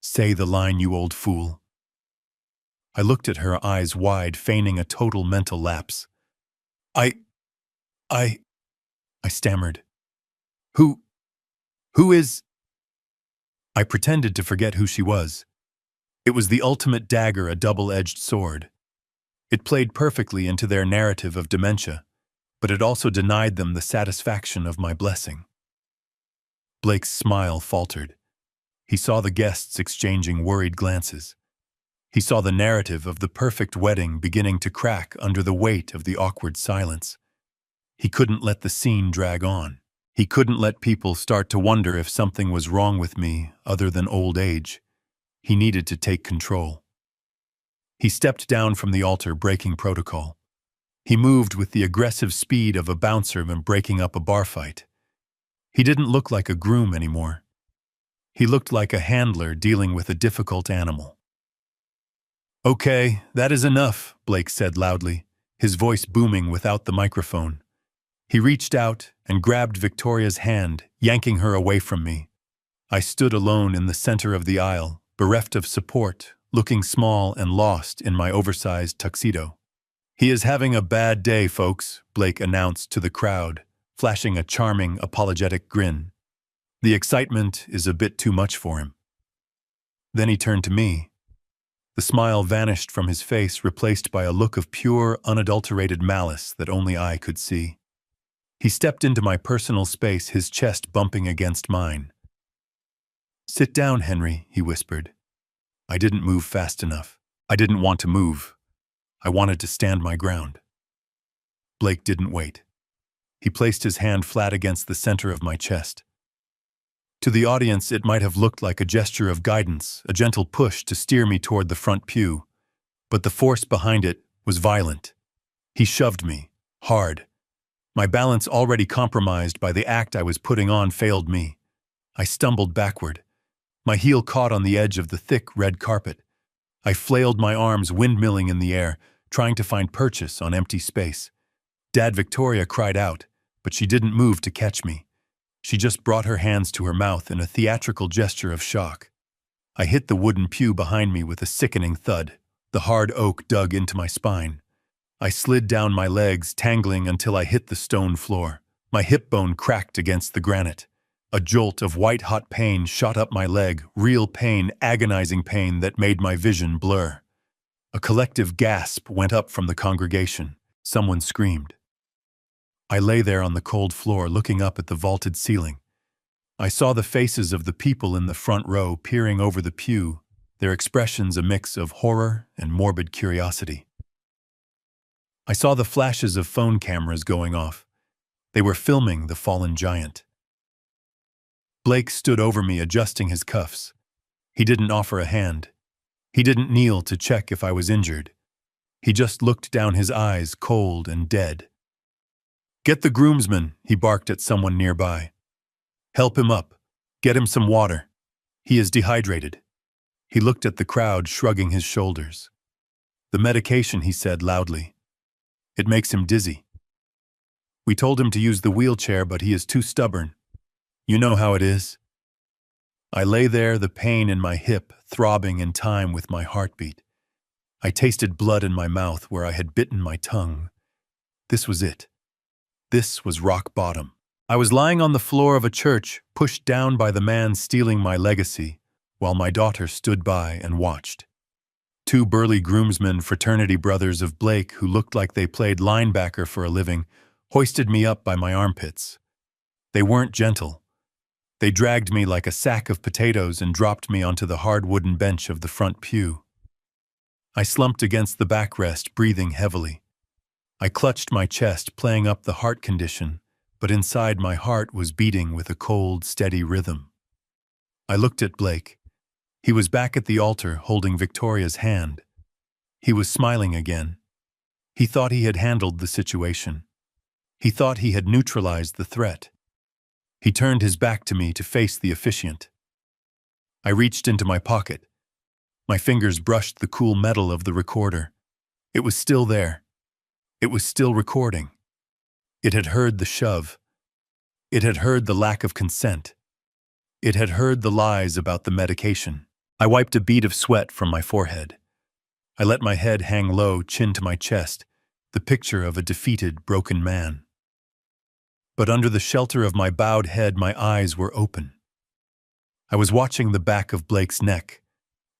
"Say the line, you old fool." I looked at her, eyes wide, feigning a total mental lapse. I stammered. Who is—" I pretended to forget who she was. It was the ultimate dagger, a double-edged sword. It played perfectly into their narrative of dementia, but it also denied them the satisfaction of my blessing. Blake's smile faltered. He saw the guests exchanging worried glances. He saw the narrative of the perfect wedding beginning to crack under the weight of the awkward silence. He couldn't let the scene drag on. He couldn't let people start to wonder if something was wrong with me other than old age. He needed to take control. He stepped down from the altar, breaking protocol. He moved with the aggressive speed of a bouncer when breaking up a bar fight. He didn't look like a groom anymore. He looked like a handler dealing with a difficult animal. "Okay, that is enough," Blake said loudly, his voice booming without the microphone. He reached out and grabbed Victoria's hand, yanking her away from me. I stood alone in the center of the aisle, bereft of support, looking small and lost in my oversized tuxedo. "He is having a bad day, folks," Blake announced to the crowd, flashing a charming, apologetic grin. "The excitement is a bit too much for him." Then he turned to me. The smile vanished from his face, replaced by a look of pure, unadulterated malice that only I could see. He stepped into my personal space, his chest bumping against mine. "Sit down, Henry," he whispered. I didn't move fast enough. I didn't want to move. I wanted to stand my ground. Blake didn't wait. He placed his hand flat against the center of my chest. To the audience, it might have looked like a gesture of guidance, a gentle push to steer me toward the front pew. But the force behind it was violent. He shoved me, hard. My balance, already compromised by the act I was putting on, failed me. I stumbled backward. My heel caught on the edge of the thick red carpet. I flailed my arms, windmilling in the air, trying to find purchase on empty space. Dad Victoria cried out, but she didn't move to catch me. She just brought her hands to her mouth in a theatrical gesture of shock. I hit the wooden pew behind me with a sickening thud. The hard oak dug into my spine. I slid down my legs, tangling until I hit the stone floor. My hip bone cracked against the granite. A jolt of white-hot pain shot up my leg, real pain, agonizing pain that made my vision blur. A collective gasp went up from the congregation. Someone screamed. I lay there on the cold floor, looking up at the vaulted ceiling. I saw the faces of the people in the front row peering over the pew, their expressions a mix of horror and morbid curiosity. I saw the flashes of phone cameras going off. They were filming the fallen giant. Blake stood over me, adjusting his cuffs. He didn't offer a hand. He didn't kneel to check if I was injured. He just looked down, his eyes cold and dead. "Get the groomsman," he barked at someone nearby. "Help him up. Get him some water. He is dehydrated." He looked at the crowd, shrugging his shoulders. "The medication," he said loudly. "It makes him dizzy. We told him to use the wheelchair, but he is too stubborn. You know how it is." I lay there, the pain in my hip throbbing in time with my heartbeat. I tasted blood in my mouth where I had bitten my tongue. This was it. This was rock bottom. I was lying on the floor of a church, pushed down by the man stealing my legacy, while my daughter stood by and watched. Two burly groomsmen, fraternity brothers of Blake who looked like they played linebacker for a living, hoisted me up by my armpits. They weren't gentle. They dragged me like a sack of potatoes and dropped me onto the hard wooden bench of the front pew. I slumped against the backrest, breathing heavily. I clutched my chest, playing up the heart condition, but inside my heart was beating with a cold, steady rhythm. I looked at Blake. He was back at the altar, holding Victoria's hand. He was smiling again. He thought he had handled the situation. He thought he had neutralized the threat. He turned his back to me to face the officiant. I reached into my pocket. My fingers brushed the cool metal of the recorder. It was still there. It was still recording. It had heard the shove. It had heard the lack of consent. It had heard the lies about the medication. I wiped a bead of sweat from my forehead. I let my head hang low, chin to my chest, the picture of a defeated, broken man. But under the shelter of my bowed head, my eyes were open. I was watching the back of Blake's neck.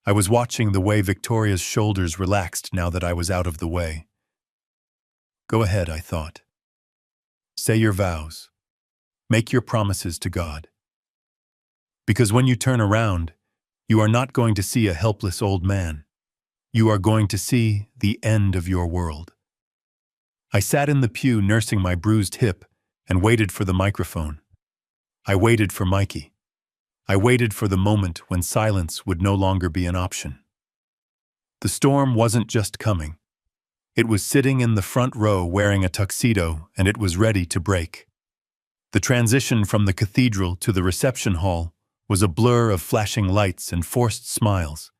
I was watching the way Victoria's shoulders relaxed now that I was out of the way. Go ahead, I thought. Say your vows. Make your promises to God. Because when you turn around, you are not going to see a helpless old man. You are going to see the end of your world. I sat in the pew, nursing my bruised hip, and waited for the microphone. I waited for Mikey. I waited for the moment when silence would no longer be an option. The storm wasn't just coming. It was sitting in the front row wearing a tuxedo, and it was ready to break. The transition from the cathedral to the reception hall was a blur of flashing lights and forced smiles.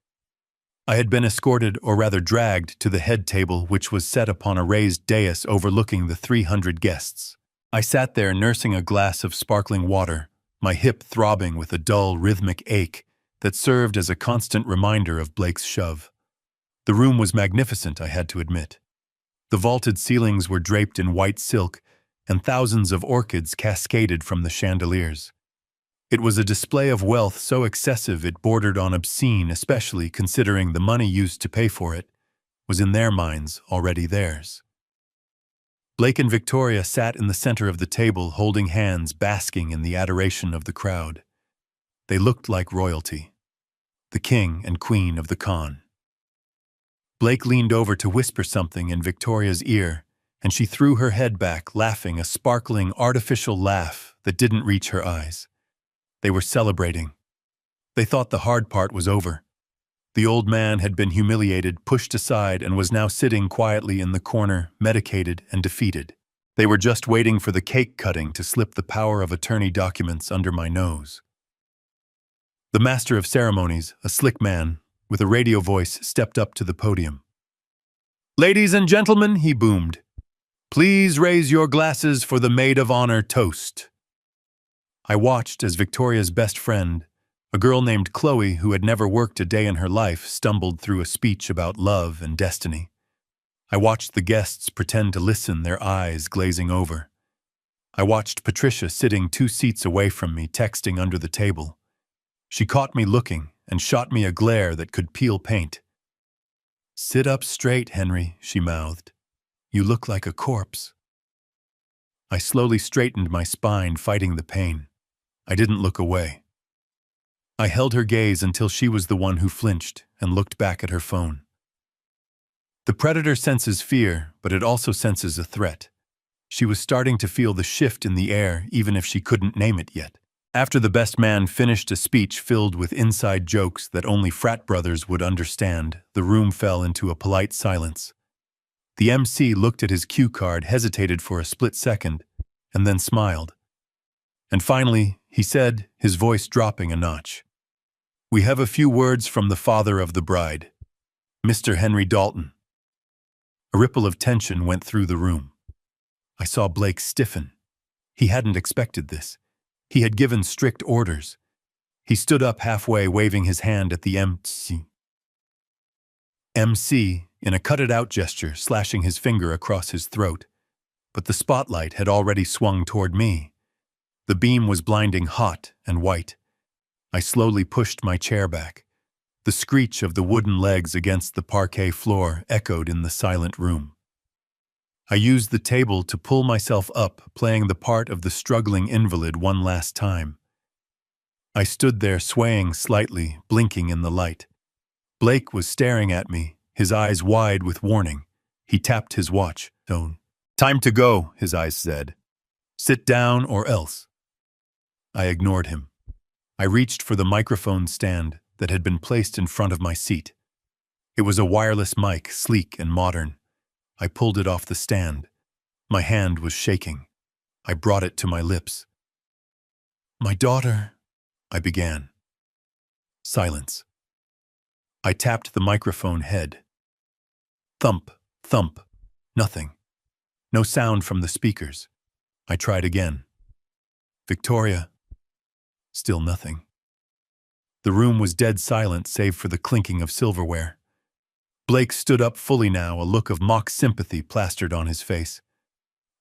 I had been escorted, or rather dragged, to the head table, which was set upon a raised dais overlooking the 300 guests. I sat there nursing a glass of sparkling water, my hip throbbing with a dull, rhythmic ache that served as a constant reminder of Blake's shove. The room was magnificent, I had to admit. The vaulted ceilings were draped in white silk, and thousands of orchids cascaded from the chandeliers. It was a display of wealth so excessive it bordered on obscene, especially considering the money used to pay for it was in their minds already theirs. Blake and Victoria sat in the center of the table, holding hands, basking in the adoration of the crowd. They looked like royalty, the king and queen of the con. Blake leaned over to whisper something in Victoria's ear, and she threw her head back, laughing a sparkling, artificial laugh that didn't reach her eyes. They were celebrating. They thought the hard part was over. The old man had been humiliated, pushed aside, and was now sitting quietly in the corner, medicated and defeated. They were just waiting for the cake cutting to slip the power of attorney documents under my nose. The master of ceremonies, a slick man, with a radio voice, stepped up to the podium. "Ladies and gentlemen," he boomed, "please raise your glasses for the maid of honor toast." I watched as Victoria's best friend, a girl named Chloe who had never worked a day in her life, stumbled through a speech about love and destiny. I watched the guests pretend to listen, their eyes glazing over. I watched Patricia sitting 2 seats away from me, texting under the table. She caught me looking and shot me a glare that could peel paint. "Sit up straight, Henry," she mouthed. "You look like a corpse." I slowly straightened my spine, fighting the pain. I didn't look away. I held her gaze until she was the one who flinched and looked back at her phone. The predator senses fear, but it also senses a threat. She was starting to feel the shift in the air, even if she couldn't name it yet. After the best man finished a speech filled with inside jokes that only frat brothers would understand, the room fell into a polite silence. The MC looked at his cue card, hesitated for a split second, and then smiled. And finally, he said, his voice dropping a notch, "We have a few words from the father of the bride, Mr. Henry Dalton." A ripple of tension went through the room. I saw Blake stiffen. He hadn't expected this. He had given strict orders. He stood up halfway, waving his hand at the MC. MC, in a cut-it-out gesture, slashing his finger across his throat. But the spotlight had already swung toward me. The beam was blinding hot and white. I slowly pushed my chair back. The screech of the wooden legs against the parquet floor echoed in the silent room. I used the table to pull myself up, playing the part of the struggling invalid one last time. I stood there swaying slightly, blinking in the light. Blake was staring at me, his eyes wide with warning. He tapped his watch. "Time to go," his eyes said. "Sit down or else." I ignored him. I reached for the microphone stand that had been placed in front of my seat. It was a wireless mic, sleek and modern. I pulled it off the stand. My hand was shaking. I brought it to my lips. "My daughter," I began. Silence. I tapped the microphone head. Thump, thump, nothing. No sound from the speakers. I tried again. "Victoria." Still nothing. The room was dead silent save for the clinking of silverware. Blake stood up fully now, a look of mock sympathy plastered on his face.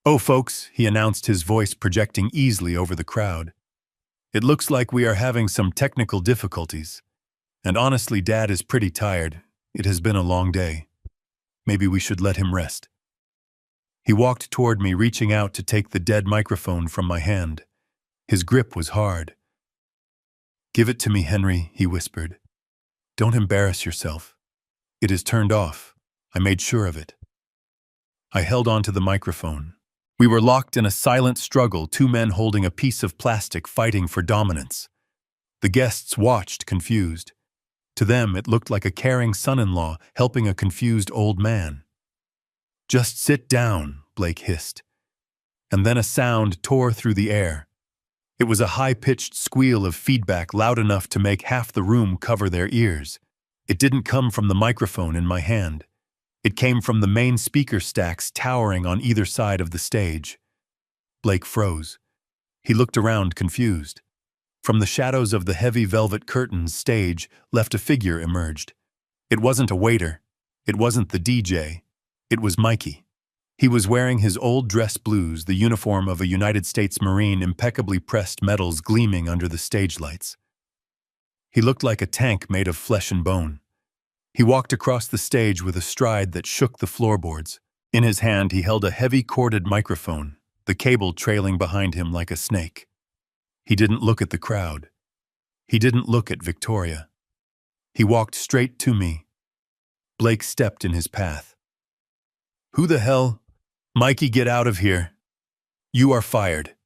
"Oh, folks," he announced, his voice projecting easily over the crowd. "It looks like we are having some technical difficulties. And honestly, Dad is pretty tired. It has been a long day. Maybe we should let him rest." He walked toward me, reaching out to take the dead microphone from my hand. His grip was hard. "Give it to me, Henry," he whispered. "Don't embarrass yourself. It is turned off. I made sure of it." I held onto the microphone. We were locked in a silent struggle, 2 men holding a piece of plastic, fighting for dominance. The guests watched, confused. To them, it looked like a caring son-in-law helping a confused old man. "Just sit down," Blake hissed. And then a sound tore through the air. It was a high-pitched squeal of feedback, loud enough to make half the room cover their ears. It didn't come from the microphone in my hand. It came from the main speaker stacks towering on either side of the stage. Blake froze. He looked around, confused. From the shadows of the heavy velvet curtains stage, left a figure emerged. It wasn't a waiter. It wasn't the DJ. It was Mikey. He was wearing his old dress blues, the uniform of a United States Marine, impeccably pressed metals gleaming under the stage lights. He looked like a tank made of flesh and bone. He walked across the stage with a stride that shook the floorboards. In his hand, he held a heavy corded microphone, the cable trailing behind him like a snake. He didn't look at the crowd. He didn't look at Victoria. He walked straight to me. Blake stepped in his path. "Who the hell? Mikey, get out of here. You are fired."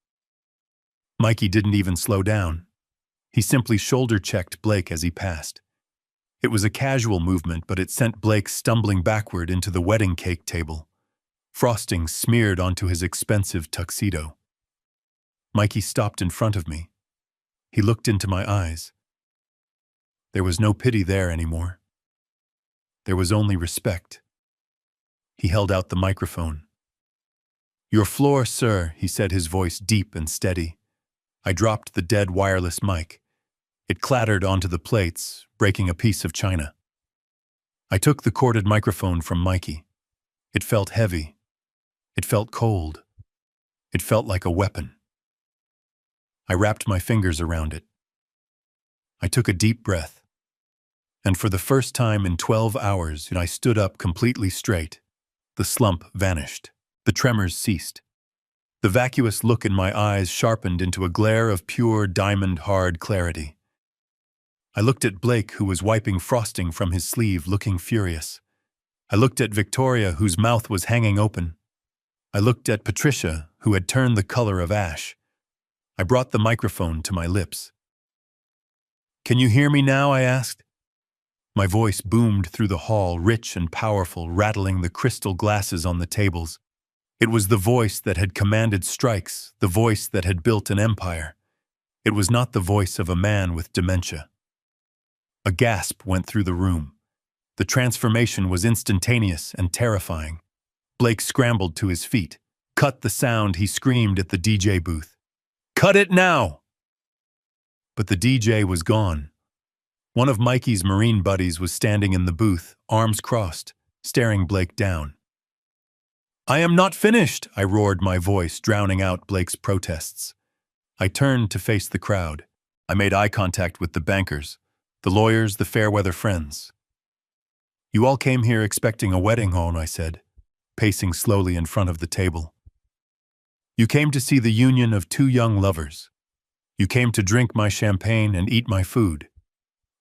Mikey didn't even slow down. He simply shoulder-checked Blake as he passed. It was a casual movement, but it sent Blake stumbling backward into the wedding cake table. Frosting smeared onto his expensive tuxedo. Mikey stopped in front of me. He looked into my eyes. There was no pity there anymore. There was only respect. He held out the microphone. "Your floor, sir," he said, his voice deep and steady. I dropped the dead wireless mic. It clattered onto the plates, breaking a piece of china. I took the corded microphone from Mikey. It felt heavy. It felt cold. It felt like a weapon. I wrapped my fingers around it. I took a deep breath. And for the first time in 12 hours, I stood up completely straight. The slump vanished. The tremors ceased. The vacuous look in my eyes sharpened into a glare of pure diamond-hard clarity. I looked at Blake, who was wiping frosting from his sleeve, looking furious. I looked at Victoria, whose mouth was hanging open. I looked at Patricia, who had turned the color of ash. I brought the microphone to my lips. "Can you hear me now?" I asked. My voice boomed through the hall, rich and powerful, rattling the crystal glasses on the tables. It was the voice that had commanded strikes, the voice that had built an empire. It was not the voice of a man with dementia. A gasp went through the room. The transformation was instantaneous and terrifying. Blake scrambled to his feet. "Cut the sound," he screamed at the DJ booth. "Cut it now!" But the DJ was gone. One of Mikey's Marine buddies was standing in the booth, arms crossed, staring Blake down. "I am not finished," I roared, my voice drowning out Blake's protests. I turned to face the crowd. I made eye contact with the bankers, the lawyers, the fair-weather friends. "You all came here expecting a wedding home," I said, pacing slowly in front of the table. "You came to see the union of two young lovers. You came to drink my champagne and eat my food.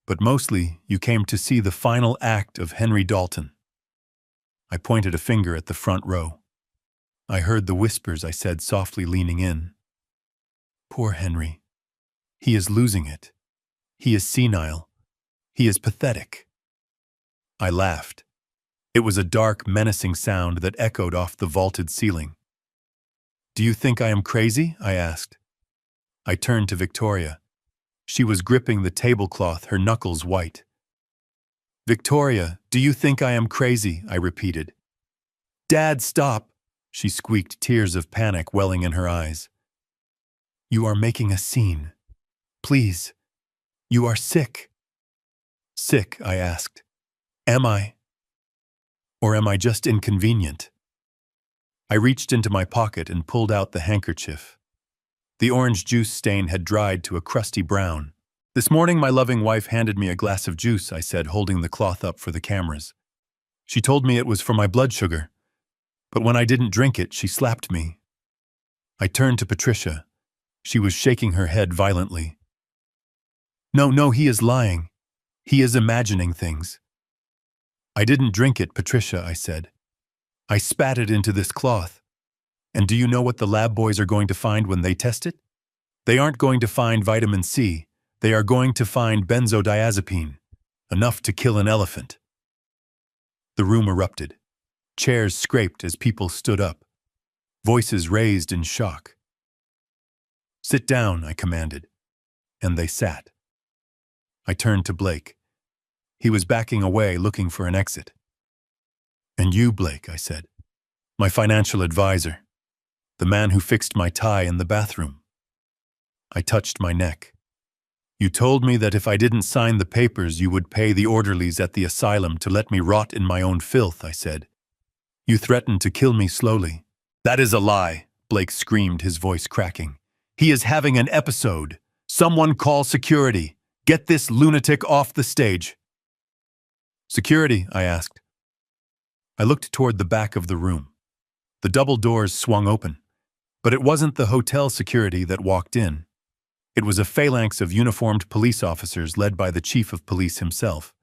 But mostly, you came to see the final act of Henry Dalton." I pointed a finger at the front row. "I heard the whispers," I said, softly leaning in. "Poor Henry. He is losing it. He is senile. He is pathetic." I laughed. It was a dark, menacing sound that echoed off the vaulted ceiling. "Do you think I am crazy?" I asked. I turned to Victoria. She was gripping the tablecloth, her knuckles white. "Victoria, do you think I am crazy?" I repeated. "Dad, stop!" she squeaked, tears of panic welling in her eyes. "You are making a scene. Please. You are sick." "Sick?" I asked. "Am I? Or am I just inconvenient?" I reached into my pocket and pulled out the handkerchief. The orange juice stain had dried to a crusty brown. "This morning my loving wife handed me a glass of juice," I said, holding the cloth up for the cameras. "She told me it was for my blood sugar. But when I didn't drink it, she slapped me." I turned to Patricia. She was shaking her head violently. No, he is lying. He is imagining things." "I didn't drink it, Patricia," I said. "I spat it into this cloth. And do you know what the lab boys are going to find when they test it? They aren't going to find vitamin C. They are going to find benzodiazepine, enough to kill an elephant." The room erupted. Chairs scraped as people stood up. Voices raised in shock. "Sit down," I commanded. And they sat. I turned to Blake. He was backing away, looking for an exit. "And you, Blake," I said. "My financial advisor. The man who fixed my tie in the bathroom." I touched my neck. "You told me that if I didn't sign the papers, you would pay the orderlies at the asylum to let me rot in my own filth," I said. "You threatened to kill me slowly." "That is a lie," Blake screamed, his voice cracking. "He is having an episode. Someone call security. Get this lunatic off the stage." "Security?" I asked. I looked toward the back of the room. The double doors swung open. But it wasn't the hotel security that walked in. It was a phalanx of uniformed police officers led by the chief of police himself.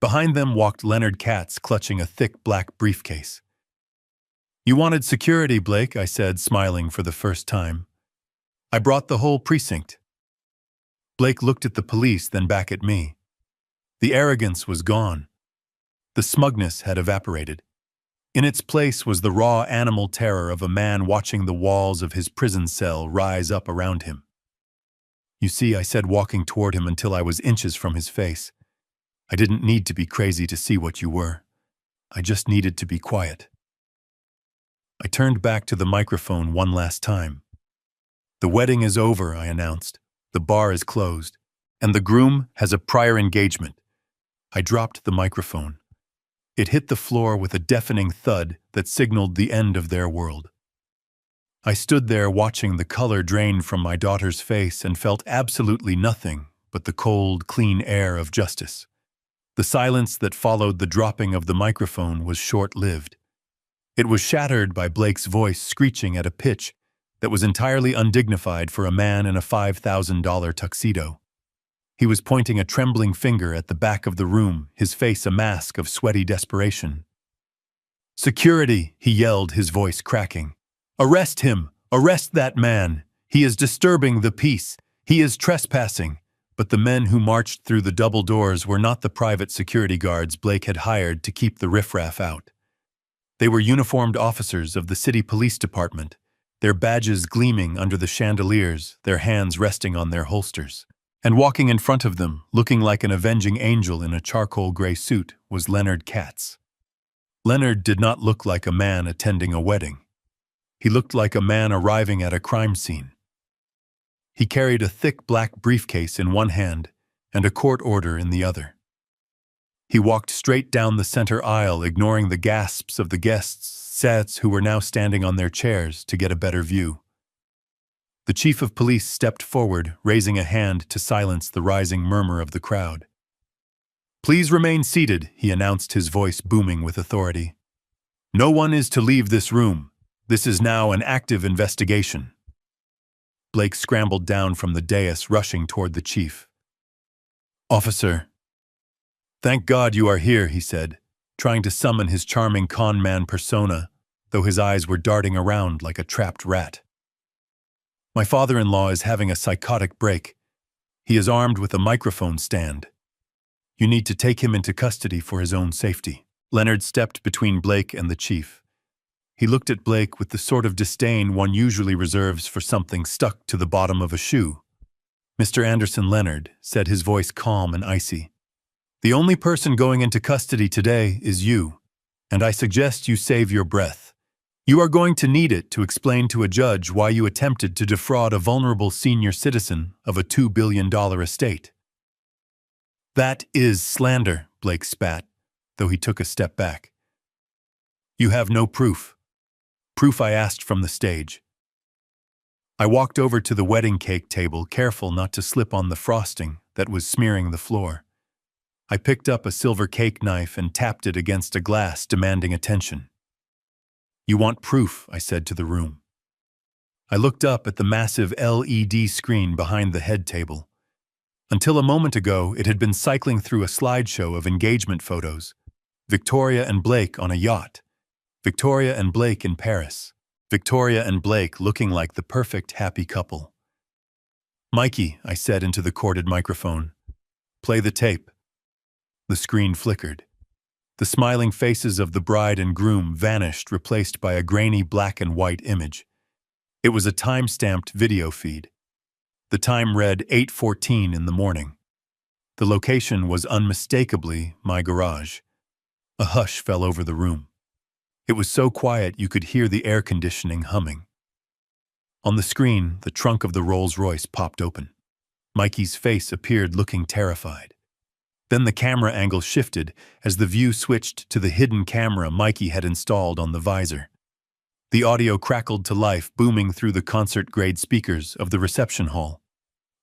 Behind them walked Leonard Katz, clutching a thick black briefcase. "You wanted security, Blake," I said, smiling for the first time. "I brought the whole precinct." Blake looked at the police, then back at me. The arrogance was gone. The smugness had evaporated. In its place was the raw animal terror of a man watching the walls of his prison cell rise up around him. "You see," I said, walking toward him until I was inches from his face, I didn't need to be crazy to see what you were. I just needed to be quiet. I turned back to the microphone one last time. The wedding is over, I announced. The bar is closed, and the groom has a prior engagement. I dropped the microphone. It hit the floor with a deafening thud that signaled the end of their world. I stood there watching the color drain from my daughter's face and felt absolutely nothing but the cold, clean air of justice. The silence that followed the dropping of the microphone was short-lived. It was shattered by Blake's voice screeching at a pitch that was entirely undignified for a man in a $5,000 tuxedo. He was pointing a trembling finger at the back of the room, his face a mask of sweaty desperation. "Security!" he yelled, his voice cracking. "Arrest him! Arrest that man! He is disturbing the peace! He is trespassing!" But the men who marched through the double doors were not the private security guards Blake had hired to keep the riffraff out. They were uniformed officers of the city police department, their badges gleaming under the chandeliers, their hands resting on their holsters. And walking in front of them, looking like an avenging angel in a charcoal gray suit, was Leonard Katz. Leonard did not look like a man attending a wedding. He looked like a man arriving at a crime scene. He carried a thick black briefcase in one hand and a court order in the other. He walked straight down the center aisle, ignoring the gasps of the guests, sets who were now standing on their chairs to get a better view. The chief of police stepped forward, raising a hand to silence the rising murmur of the crowd. "Please remain seated," he announced, his voice booming with authority. "No one is to leave this room. This is now an active investigation." Blake scrambled down from the dais, rushing toward the chief. "Officer." "Thank God you are here," he said, trying to summon his charming con man persona, though his eyes were darting around like a trapped rat. "My father-in-law is having a psychotic break. He is armed with a microphone stand. You need to take him into custody for his own safety." Leonard stepped between Blake and the chief. He looked at Blake with the sort of disdain one usually reserves for something stuck to the bottom of a shoe. "Mr. Anderson Leonard," said, his voice calm and icy. "The only person going into custody today is you, and I suggest you save your breath. You are going to need it to explain to a judge why you attempted to defraud a vulnerable senior citizen of a $2 billion estate." "That is slander," Blake spat, though he took a step back. "You have no proof." "Proof I asked from the stage." I walked over to the wedding cake table, careful not to slip on the frosting that was smearing the floor. I picked up a silver cake knife and tapped it against a glass, demanding attention. "You want proof," I said to the room. I looked up at the massive LED screen behind the head table. Until a moment ago, it had been cycling through a slideshow of engagement photos. Victoria and Blake on a yacht. Victoria and Blake in Paris. Victoria and Blake looking like the perfect happy couple. "Mikey," I said into the corded microphone, "play the tape." The screen flickered. The smiling faces of the bride and groom vanished, replaced by a grainy black and white image. It was a time-stamped video feed. The time read 8:14 in the morning. The location was unmistakably my garage. A hush fell over the room. It was so quiet you could hear the air conditioning humming. On the screen, the trunk of the Rolls-Royce popped open. Mikey's face appeared, looking terrified. Then the camera angle shifted as the view switched to the hidden camera Mikey had installed on the visor. The audio crackled to life, booming through the concert-grade speakers of the reception hall.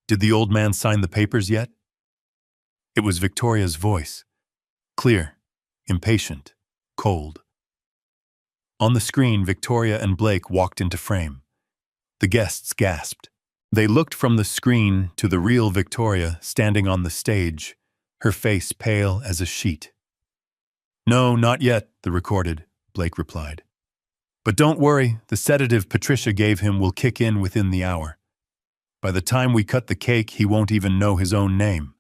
"Did the old man sign the papers yet?" It was Victoria's voice. Clear, impatient, cold. On the screen, Victoria and Blake walked into frame. The guests gasped. They looked from the screen to the real Victoria standing on the stage, her face pale as a sheet. "No, not yet," the recorded, Blake replied. "But don't worry, the sedative Patricia gave him will kick in within the hour. By the time we cut the cake, he won't even know his own name."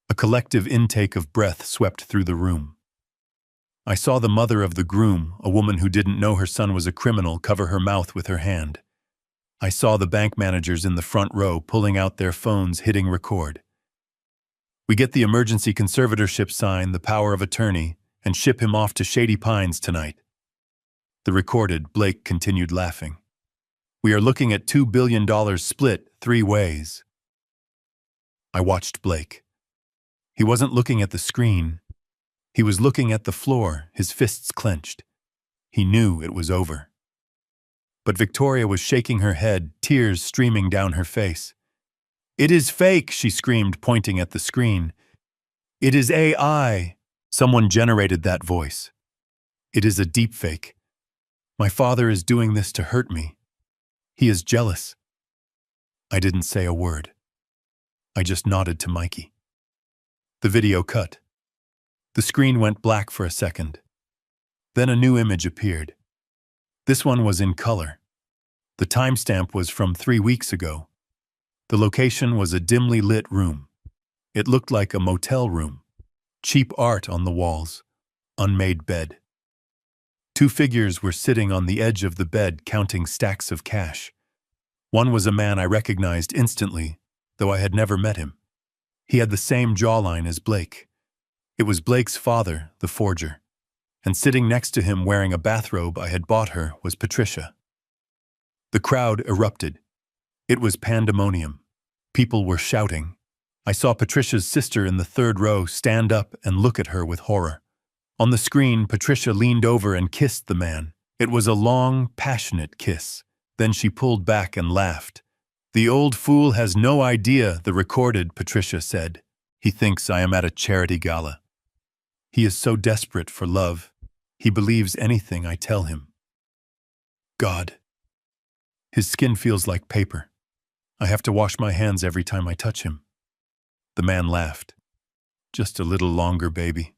A collective intake of breath swept through the room. I saw the mother of the groom, a woman who didn't know her son was a criminal, cover her mouth with her hand. I saw the bank managers in the front row pulling out their phones, hitting record. We get the emergency conservatorship sign, the power of attorney, and ship him off to Shady Pines tonight. The recorded, Blake continued laughing. We are looking at $2 billion split 3 ways. I watched Blake. He wasn't looking at the screen. He was looking at the floor, his fists clenched. He knew it was over. But Victoria was shaking her head, tears streaming down her face. "It is fake," she screamed, pointing at the screen. "It is AI. Someone generated that voice. It is a deepfake. My father is doing this to hurt me. He is jealous." I didn't say a word. I just nodded to Mikey. The video cut. The screen went black for a second. Then a new image appeared. This one was in color. The timestamp was from 3 weeks ago. The location was a dimly lit room. It looked like a motel room. Cheap art on the walls. Unmade bed. 2 figures were sitting on the edge of the bed counting stacks of cash. One was a man I recognized instantly, though I had never met him. He had the same jawline as Blake. It was Blake's father, the forger. And sitting next to him wearing a bathrobe I had bought her was Patricia. The crowd erupted. It was pandemonium. People were shouting. I saw Patricia's sister in the 3rd row stand up and look at her with horror. On the screen, Patricia leaned over and kissed the man. It was a long, passionate kiss. Then she pulled back and laughed. "The old fool has no idea," the recorded Patricia said. "He thinks I am at a charity gala. He is so desperate for love. He believes anything I tell him. God. His skin feels like paper. I have to wash my hands every time I touch him." The man laughed. "Just a little longer, baby.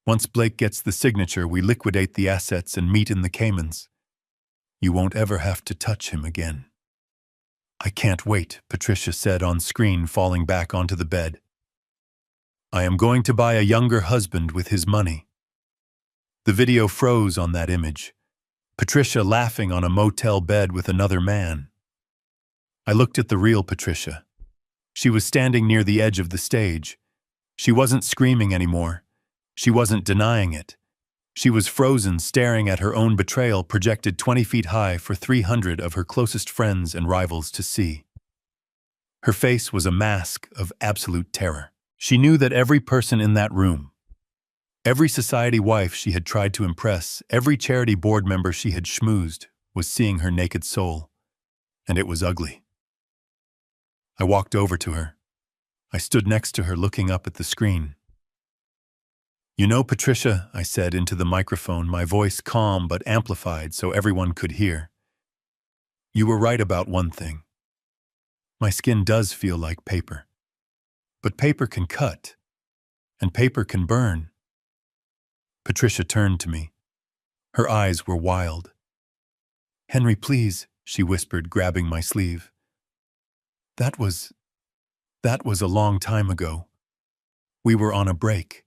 Once Blake gets the signature, we liquidate the assets and meet in the Caymans. You won't ever have to touch him again." "I can't wait," Patricia said on screen, falling back onto the bed. "I am going to buy a younger husband with his money." The video froze on that image. Patricia laughing on a motel bed with another man. I looked at the real Patricia. She was standing near the edge of the stage. She wasn't screaming anymore. She wasn't denying it. She was frozen, staring at her own betrayal projected 20 feet high for 300 of her closest friends and rivals to see. Her face was a mask of absolute terror. She knew that every person in that room, every society wife she had tried to impress, every charity board member she had schmoozed, was seeing her naked soul. And it was ugly. I walked over to her. I stood next to her looking up at the screen. "You know, Patricia," I said into the microphone, my voice calm but amplified so everyone could hear. "You were right about one thing. My skin does feel like paper. But paper can cut, and paper can burn." Patricia turned to me. Her eyes were wild. "Henry, please," she whispered, grabbing my sleeve. That was a long time ago. We were on a break.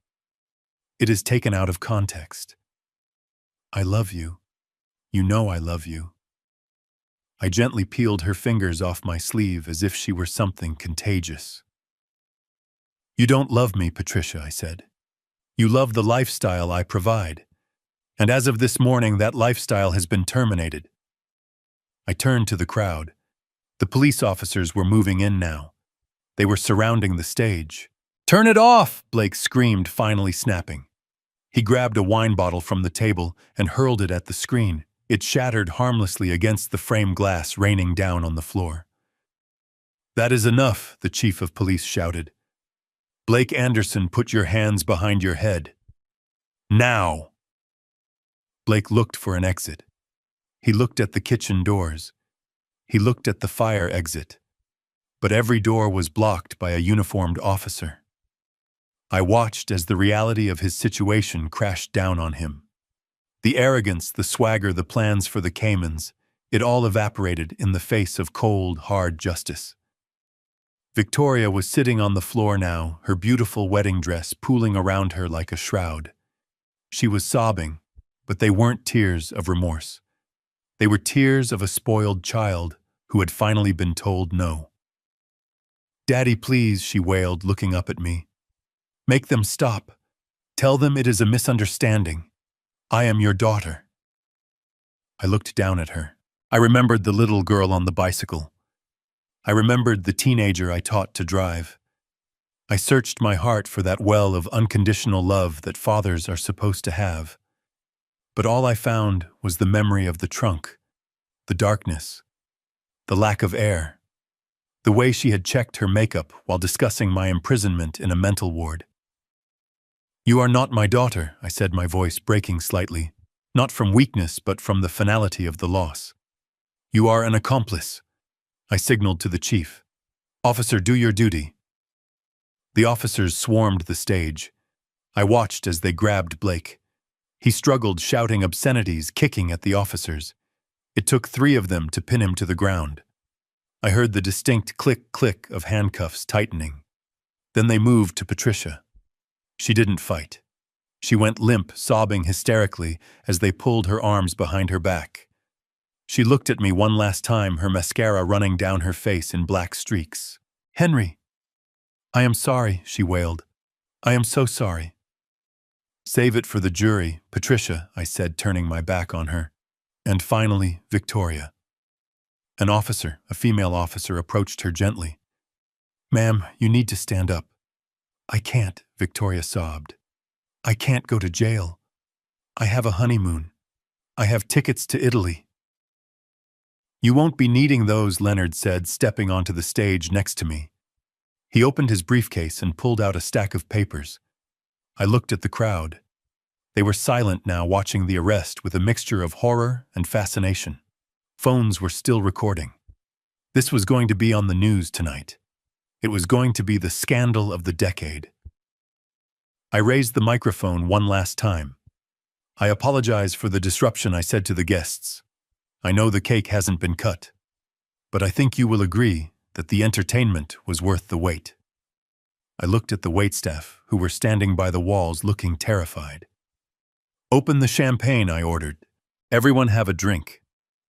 It is taken out of context. I love you. You know I love you." I gently peeled her fingers off my sleeve as if she were something contagious. "You don't love me, Patricia," I said. "You love the lifestyle I provide. And as of this morning, that lifestyle has been terminated." I turned to the crowd. The police officers were moving in now. They were surrounding the stage. "Turn it off!" Blake screamed, finally snapping. He grabbed a wine bottle from the table and hurled it at the screen. It shattered harmlessly against the frame glass, raining down on the floor. "That is enough," the chief of police shouted. "Blake Anderson, put your hands behind your head. Now!" Blake looked for an exit. He looked at the kitchen doors. He looked at the fire exit. But every door was blocked by a uniformed officer. I watched as the reality of his situation crashed down on him. The arrogance, the swagger, the plans for the Caymans, it all evaporated in the face of cold, hard justice. Victoria was sitting on the floor now, her beautiful wedding dress pooling around her like a shroud. She was sobbing, but they weren't tears of remorse. They were tears of a spoiled child who had finally been told no. "Daddy, please," she wailed, looking up at me. Make them stop. Tell them it is a misunderstanding. I am your daughter." I looked down at her. I remembered the little girl on the bicycle. I remembered the teenager I taught to drive. I searched my heart for that well of unconditional love that fathers are supposed to have. But all I found was the memory of the trunk, the darkness, the lack of air, the way she had checked her makeup while discussing my imprisonment in a mental ward. "You are not my daughter," I said, my voice breaking slightly, not from weakness but from the finality of the loss. "You are an accomplice." I signaled to the chief. "Officer, do your duty." The officers swarmed the stage. I watched as they grabbed Blake. He struggled, shouting obscenities, kicking at the officers. It took 3 of them to pin him to the ground. I heard the distinct click-click of handcuffs tightening. Then they moved to Patricia. She didn't fight. She went limp, sobbing hysterically as they pulled her arms behind her back. She looked at me one last time, her mascara running down her face in black streaks. "Henry." "I am sorry," she wailed. "I am so sorry." "Save it for the jury, Patricia," I said, turning my back on her. "And finally, Victoria." An officer, a female officer, approached her gently. "Ma'am, you need to stand up." "I can't," Victoria sobbed. "I can't go to jail. I have a honeymoon. I have tickets to Italy." "You won't be needing those," Leonard said, stepping onto the stage next to me. He opened his briefcase and pulled out a stack of papers. I looked at the crowd. They were silent now, watching the arrest with a mixture of horror and fascination. Phones were still recording. This was going to be on the news tonight. It was going to be the scandal of the decade. I raised the microphone one last time. "I apologize for the disruption," I said to the guests. "I know the cake hasn't been cut, but I think you will agree that the entertainment was worth the wait." I looked at the waitstaff, who were standing by the walls looking terrified. "Open the champagne," I ordered. "Everyone have a drink.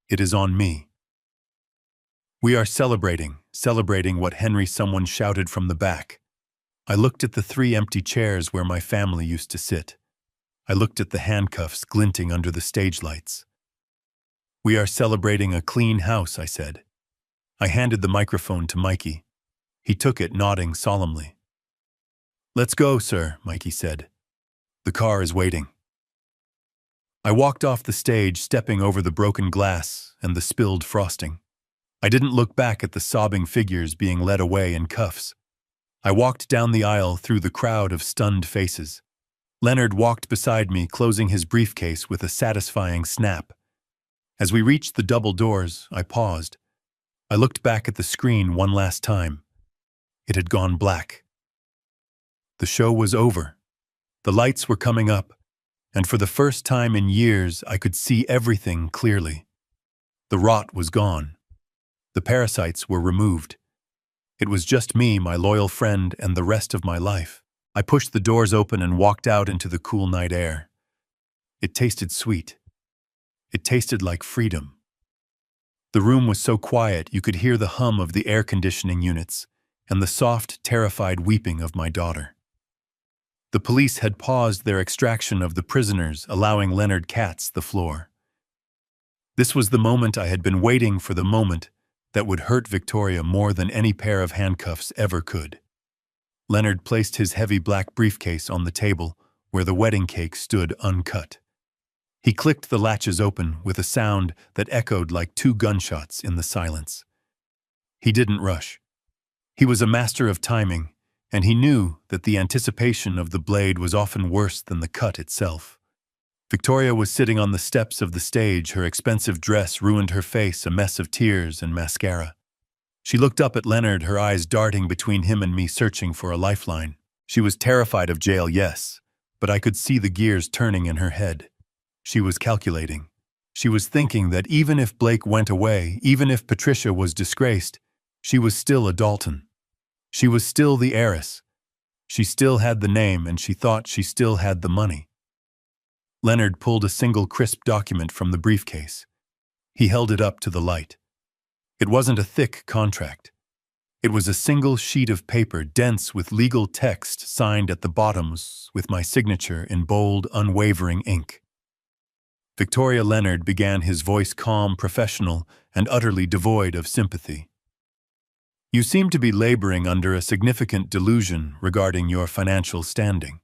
It is on me." "We are celebrating what Henry," someone shouted from the back. I looked at the 3 empty chairs where my family used to sit. I looked at the handcuffs glinting under the stage lights. "We are celebrating a clean house," I said. I handed the microphone to Mikey. He took it, nodding solemnly. "Let's go, sir," Mikey said. "The car is waiting." I walked off the stage, stepping over the broken glass and the spilled frosting. I didn't look back at the sobbing figures being led away in cuffs. I walked down the aisle through the crowd of stunned faces. Leonard walked beside me, closing his briefcase with a satisfying snap. As we reached the double doors, I paused. I looked back at the screen one last time. It had gone black. The show was over. The lights were coming up, and for the first time in years, I could see everything clearly. The rot was gone. The parasites were removed. It was just me, my loyal friend, and the rest of my life. I pushed the doors open and walked out into the cool night air. It tasted sweet. It tasted like freedom. The room was so quiet you could hear the hum of the air conditioning units and the soft, terrified weeping of my daughter. The police had paused their extraction of the prisoners, allowing Leonard Katz the floor. This was the moment I had been waiting for, the moment that would hurt Victoria more than any pair of handcuffs ever could. Leonard placed his heavy black briefcase on the table where the wedding cake stood uncut. He clicked the latches open with a sound that echoed like 2 gunshots in the silence. He didn't rush. He was a master of timing, and he knew that the anticipation of the blade was often worse than the cut itself. Victoria was sitting on the steps of the stage. Her expensive dress ruined her face, a mess of tears and mascara. She looked up at Leonard, her eyes darting between him and me, searching for a lifeline. She was terrified of jail, yes, but I could see the gears turning in her head. She was calculating. She was thinking that even if Blake went away, even if Patricia was disgraced, she was still a Dalton. She was still the heiress. She still had the name, and she thought she still had the money. Leonard pulled a single crisp document from the briefcase. He held it up to the light. It wasn't a thick contract. It was a single sheet of paper dense with legal text signed at the bottoms with my signature in bold, unwavering ink. Victoria Leonard began, his voice calm, professional, and utterly devoid of sympathy. You seem to be laboring under a significant delusion regarding your financial standing.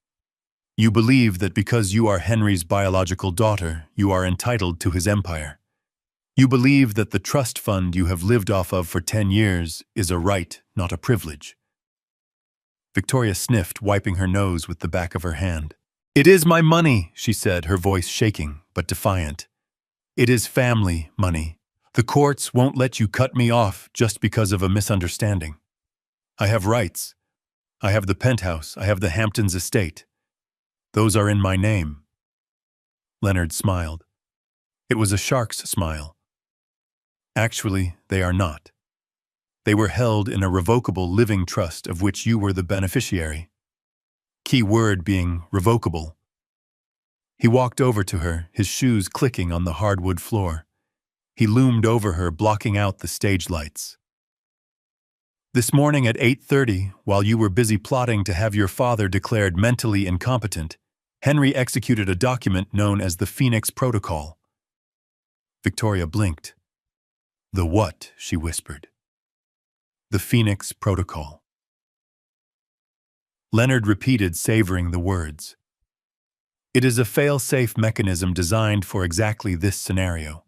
You believe that because you are Henry's biological daughter, you are entitled to his empire. You believe that the trust fund you have lived off of for 10 years is a right, not a privilege. Victoria sniffed, wiping her nose with the back of her hand. It is my money, she said, her voice shaking but defiant. It is family money. The courts won't let you cut me off just because of a misunderstanding. I have rights. I have the penthouse. I have the Hamptons estate. Those are in my name. Leonard smiled. It was a shark's smile. Actually, they are not. They were held in a revocable living trust of which you were the beneficiary. Key word being revocable. He walked over to her, his shoes clicking on the hardwood floor. He loomed over her, blocking out the stage lights. This morning at 8:30, while you were busy plotting to have your father declared mentally incompetent, Henry executed a document known as the Phoenix Protocol. Victoria blinked. The what? She whispered. The Phoenix Protocol. Leonard repeated, savoring the words. It is a fail-safe mechanism designed for exactly this scenario.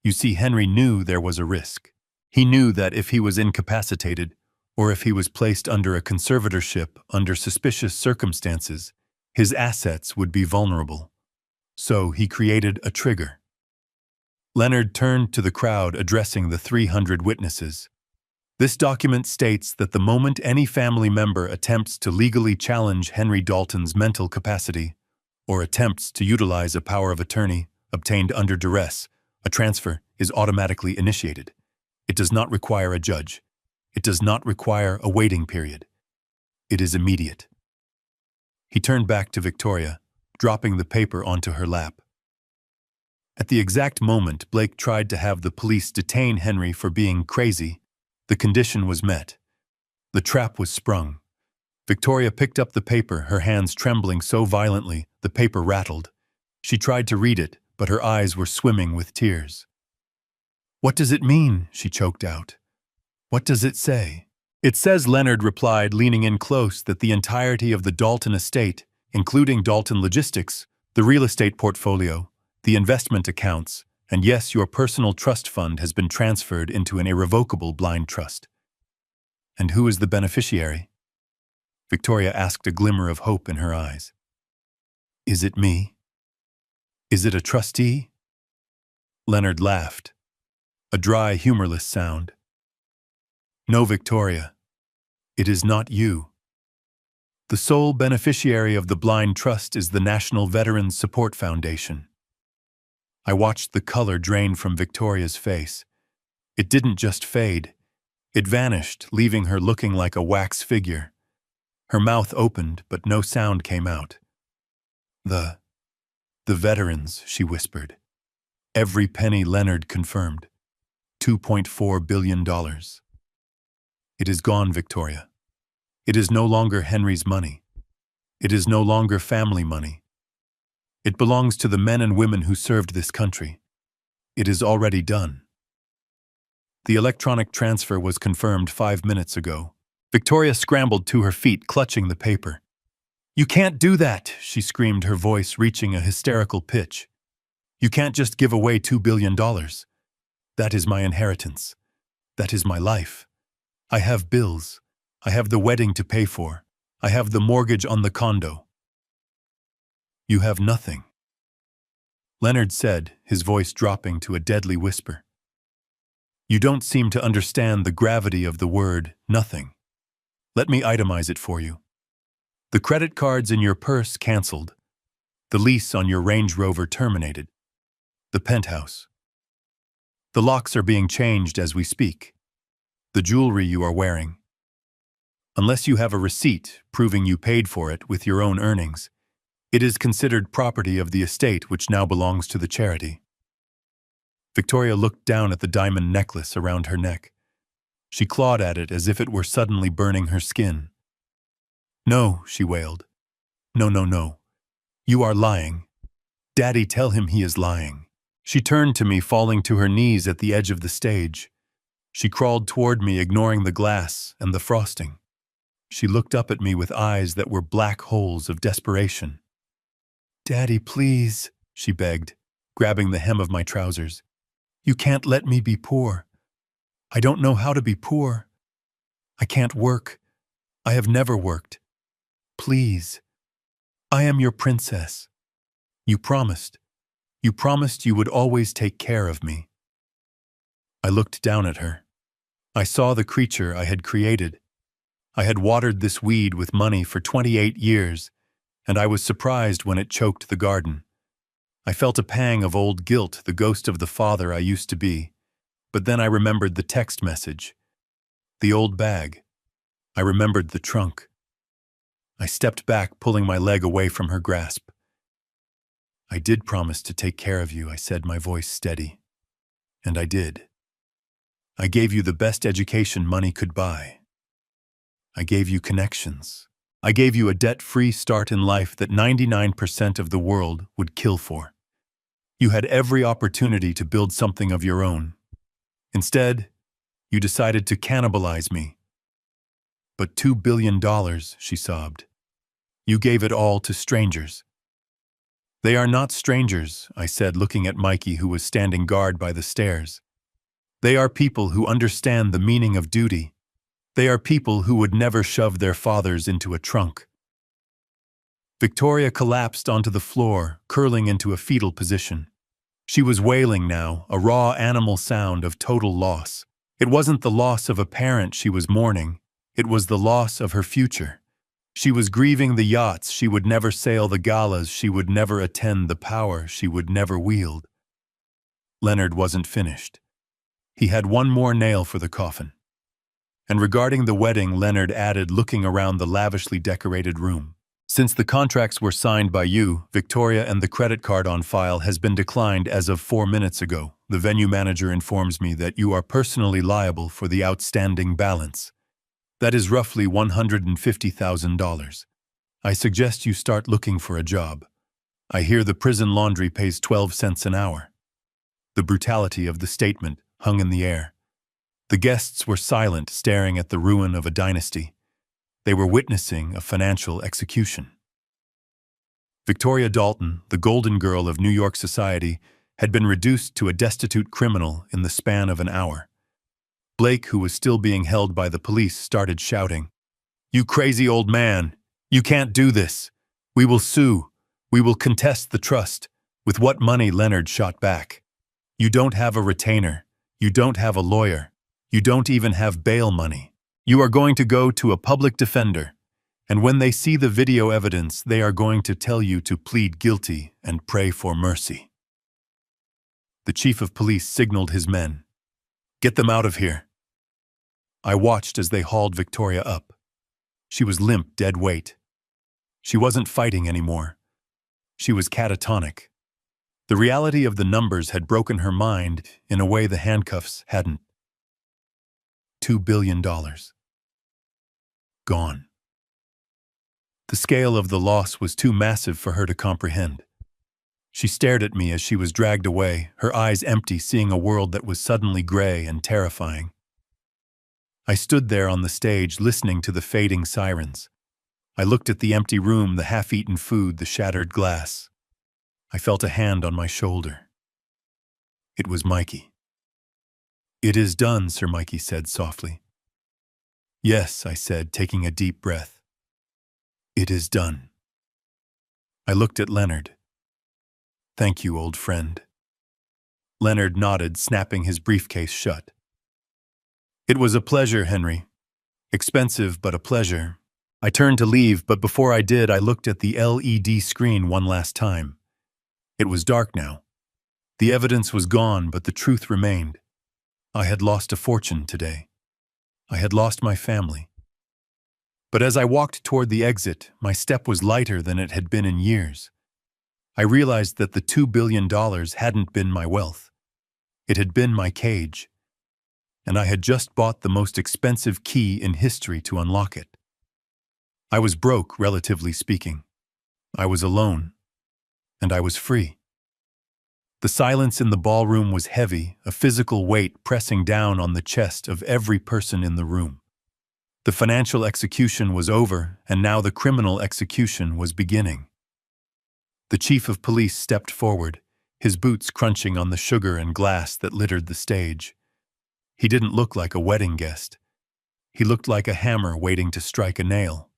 You see, Henry knew there was a risk. He knew that if he was incapacitated, or if he was placed under a conservatorship under suspicious circumstances, his assets would be vulnerable. So he created a trigger. Leonard turned to the crowd, addressing the 300 witnesses. This document states that the moment any family member attempts to legally challenge Henry Dalton's mental capacity, or attempts to utilize a power of attorney obtained under duress, a transfer is automatically initiated. It does not require a judge. It does not require a waiting period. It is immediate. He turned back to Victoria, dropping the paper onto her lap. At the exact moment Blake tried to have the police detain Henry for being crazy, the condition was met. The trap was sprung. Victoria picked up the paper, her hands trembling so violently the paper rattled. She tried to read it, but her eyes were swimming with tears. What does it mean? She choked out. What does it say? It says, Leonard replied, leaning in close, that the entirety of the Dalton estate, including Dalton Logistics, the real estate portfolio, the investment accounts, and yes, your personal trust fund has been transferred into an irrevocable blind trust. And who is the beneficiary? Victoria asked, a glimmer of hope in her eyes. Is it me? Is it a trustee? Leonard laughed, a dry, humorless sound. No, Victoria, it is not you. The sole beneficiary of the blind trust is the National Veterans Support Foundation. I watched the color drain from Victoria's face. It didn't just fade. It vanished, leaving her looking like a wax figure. Her mouth opened, but no sound came out. The veterans, she whispered. Every penny, Leonard confirmed. $2.4 billion. It is gone, Victoria. It is no longer Henry's money. It is no longer family money. It belongs to the men and women who served this country. It is already done. The electronic transfer was confirmed 5 minutes ago. Victoria scrambled to her feet, clutching the paper. You can't do that, she screamed, her voice reaching a hysterical pitch. You can't just give away $2 billion. That is my inheritance. That is my life. I have bills. I have the wedding to pay for. I have the mortgage on the condo. You have nothing. Leonard said, his voice dropping to a deadly whisper. You don't seem to understand the gravity of the word nothing. Let me itemize it for you. The credit cards in your purse canceled. The lease on your Range Rover terminated. The penthouse. The locks are being changed as we speak. The jewelry you are wearing. Unless you have a receipt proving you paid for it with your own earnings, it is considered property of the estate which now belongs to the charity. Victoria looked down at the diamond necklace around her neck. She clawed at it as if it were suddenly burning her skin. "No," she wailed. "No, no, no. You are lying. Daddy, tell him he is lying." She turned to me, falling to her knees at the edge of the stage. She crawled toward me, ignoring the glass and the frosting. She looked up at me with eyes that were black holes of desperation. "Daddy, please," she begged, grabbing the hem of my trousers. "You can't let me be poor. I don't know how to be poor. I can't work. I have never worked. Please. I am your princess. You promised. You promised you would always take care of me." I looked down at her. I saw the creature I had created. I had watered this weed with money for 28 years, and I was surprised when it choked the garden. I felt a pang of old guilt, the ghost of the father I used to be. But then I remembered the text message, the old bag. I remembered the trunk. I stepped back, pulling my leg away from her grasp. "I did promise to take care of you," I said, my voice steady. "And I did. I gave you the best education money could buy. I gave you connections. I gave you a debt-free start in life that 99% of the world would kill for. You had every opportunity to build something of your own. Instead, you decided to cannibalize me. But $2 billion, she sobbed. You gave it all to strangers." "They are not strangers," I said, looking at Mikey, who was standing guard by the stairs. "They are people who understand the meaning of duty. They are people who would never shove their fathers into a trunk." Victoria collapsed onto the floor, curling into a fetal position. She was wailing now, a raw animal sound of total loss. It wasn't the loss of a parent she was mourning. It was the loss of her future. She was grieving the yachts she would never sail, the galas she would never attend, the power she would never wield. Leonard wasn't finished. He had one more nail for the coffin. And regarding the wedding, Leonard added, looking around the lavishly decorated room, "Since the contracts were signed by you, Victoria, and the credit card on file has been declined as of 4 minutes ago, the venue manager informs me that you are personally liable for the outstanding balance. That is roughly $150,000. I suggest you start looking for a job. I hear the prison laundry pays 12 cents an hour." The brutality of the statement hung in the air. The guests were silent, staring at the ruin of a dynasty. They were witnessing a financial execution. Victoria Dalton, the golden girl of New York society, had been reduced to a destitute criminal in the span of an hour. Blake, who was still being held by the police, started shouting, "You crazy old man! You can't do this! We will sue! We will contest the trust!" "With what money?" Leonard shot back. "You don't have a retainer. You don't have a lawyer. You don't even have bail money. You are going to go to a public defender, and when they see the video evidence, they are going to tell you to plead guilty and pray for mercy." The chief of police signaled his men, "Get them out of here." I watched as they hauled Victoria up. She was limp, dead weight. She wasn't fighting anymore. She was catatonic. The reality of the numbers had broken her mind in a way the handcuffs hadn't. $2 billion. Gone. The scale of the loss was too massive for her to comprehend. She stared at me as she was dragged away, her eyes empty, seeing a world that was suddenly gray and terrifying. I stood there on the stage, listening to the fading sirens. I looked at the empty room, the half-eaten food, the shattered glass. I felt a hand on my shoulder. It was Mikey. "It is done," Sir Mikey said softly. "Yes," I said, taking a deep breath. "It is done." I looked at Leonard. "Thank you, old friend." Leonard nodded, snapping his briefcase shut. "It was a pleasure, Henry. Expensive, but a pleasure." I turned to leave, but before I did, I looked at the LED screen one last time. It was dark now. The evidence was gone, but the truth remained. I had lost a fortune today. I had lost my family. But as I walked toward the exit, my step was lighter than it had been in years. I realized that the $2 billion hadn't been my wealth. It had been my cage. and I had just bought the most expensive key in history to unlock it. I was broke, relatively speaking. I was alone, and I was free. The silence in the ballroom was heavy, a physical weight pressing down on the chest of every person in the room. The financial execution was over, and now the criminal execution was beginning. The chief of police stepped forward, his boots crunching on the sugar and glass that littered the stage. He didn't look like a wedding guest. He looked like a hammer waiting to strike a nail.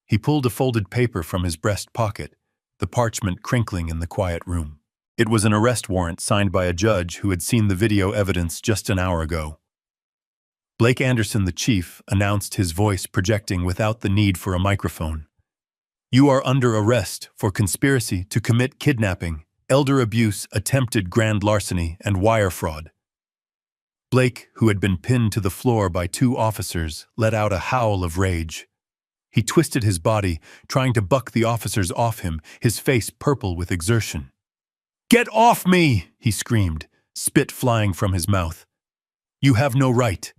He pulled a folded paper from his breast pocket, the parchment crinkling in the quiet room. It was an arrest warrant signed by a judge who had seen the video evidence just an hour ago. Blake Anderson, the chief, announced, his voice projecting without the need for a microphone. "You are under arrest for conspiracy to commit kidnapping, elder abuse, attempted grand larceny, and wire fraud." Blake, who had been pinned to the floor by 2 officers, let out a howl of rage. He twisted his body, trying to buck the officers off him, his face purple with exertion. "Get off me!" he screamed, spit flying from his mouth. "You have no right.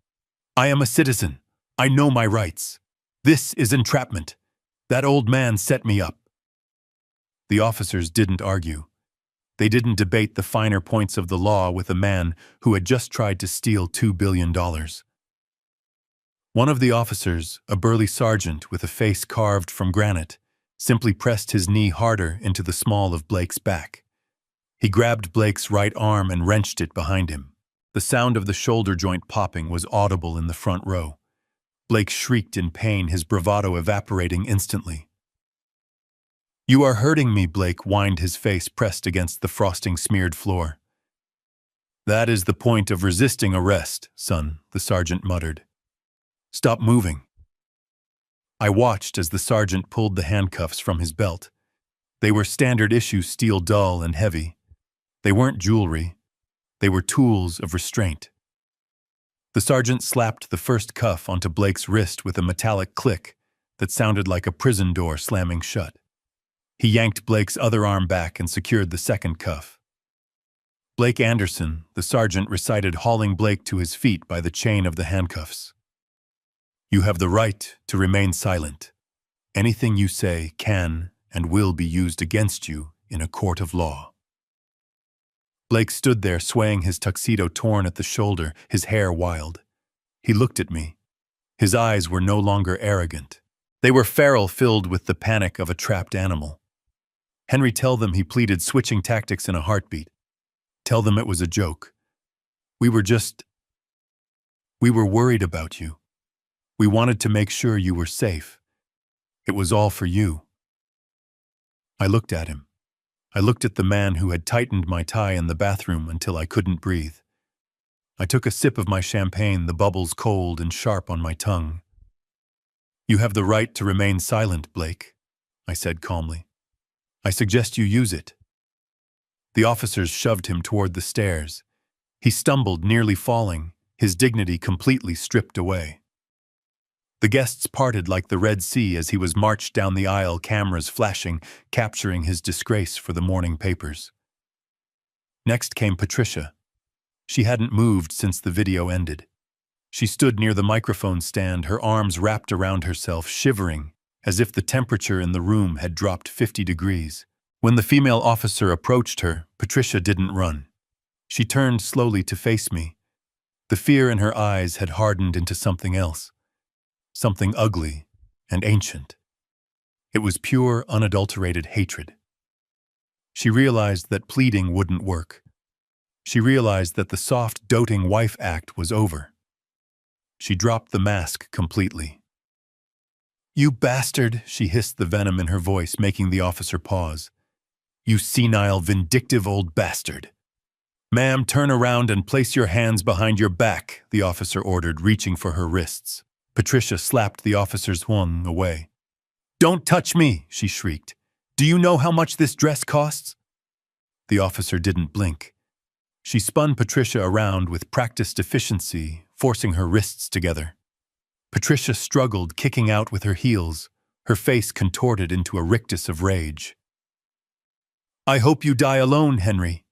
I am a citizen. I know my rights. This is entrapment. That old man set me up." The officers didn't argue. They didn't debate the finer points of the law with a man who had just tried to steal $2 billion. One of the officers, a burly sergeant with a face carved from granite, simply pressed his knee harder into the small of Blake's back. He grabbed Blake's right arm and wrenched it behind him. The sound of the shoulder joint popping was audible in the front row. Blake shrieked in pain, his bravado evaporating instantly. "You are hurting me," Blake whined, his face pressed against the frosting-smeared floor. "That is the point of resisting arrest, son," the sergeant muttered. "Stop moving." I watched as the sergeant pulled the handcuffs from his belt. They were standard-issue steel, dull and heavy. They weren't jewelry. They were tools of restraint. The sergeant slapped the first cuff onto Blake's wrist with a metallic click that sounded like a prison door slamming shut. He yanked Blake's other arm back and secured the second cuff. Blake Anderson, the sergeant recited, hauling Blake to his feet by the chain of the handcuffs. "You have the right to remain silent. Anything you say can and will be used against you in a court of law." Blake stood there, swaying his tuxedo torn at the shoulder, his hair wild. He looked at me. His eyes were no longer arrogant. They were feral, filled with the panic of a trapped animal. "Henry, tell them," he pleaded, switching tactics in a heartbeat. "Tell them it was a joke. We were worried about you. We wanted to make sure you were safe. It was all for you." I looked at him. I looked at the man who had tightened my tie in the bathroom until I couldn't breathe. I took a sip of my champagne, the bubbles cold and sharp on my tongue. "You have the right to remain silent, Blake," I said calmly. "I suggest you use it." The officers shoved him toward the stairs. He stumbled, nearly falling, his dignity completely stripped away. The guests parted like the Red Sea as he was marched down the aisle, cameras flashing, capturing his disgrace for the morning papers. Next came Patricia. She hadn't moved since the video ended. She stood near the microphone stand, her arms wrapped around herself, shivering, as if the temperature in the room had dropped 50 degrees. When the female officer approached her, Patricia didn't run. She turned slowly to face me. The fear in her eyes had hardened into something else. Something ugly and ancient. It was pure, unadulterated hatred. She realized that pleading wouldn't work. She realized that the soft, doting wife act was over. She dropped the mask completely. "You bastard," she hissed, the venom in her voice making the officer pause. "You senile, vindictive old bastard." "Ma'am, turn around and place your hands behind your back," the officer ordered, reaching for her wrists. Patricia slapped the officer's wand away. "Don't touch me," she shrieked. "Do you know how much this dress costs?" The officer didn't blink. She spun Patricia around with practiced efficiency, forcing her wrists together. Patricia struggled, kicking out with her heels, her face contorted into a rictus of rage. "I hope you die alone, Henry,"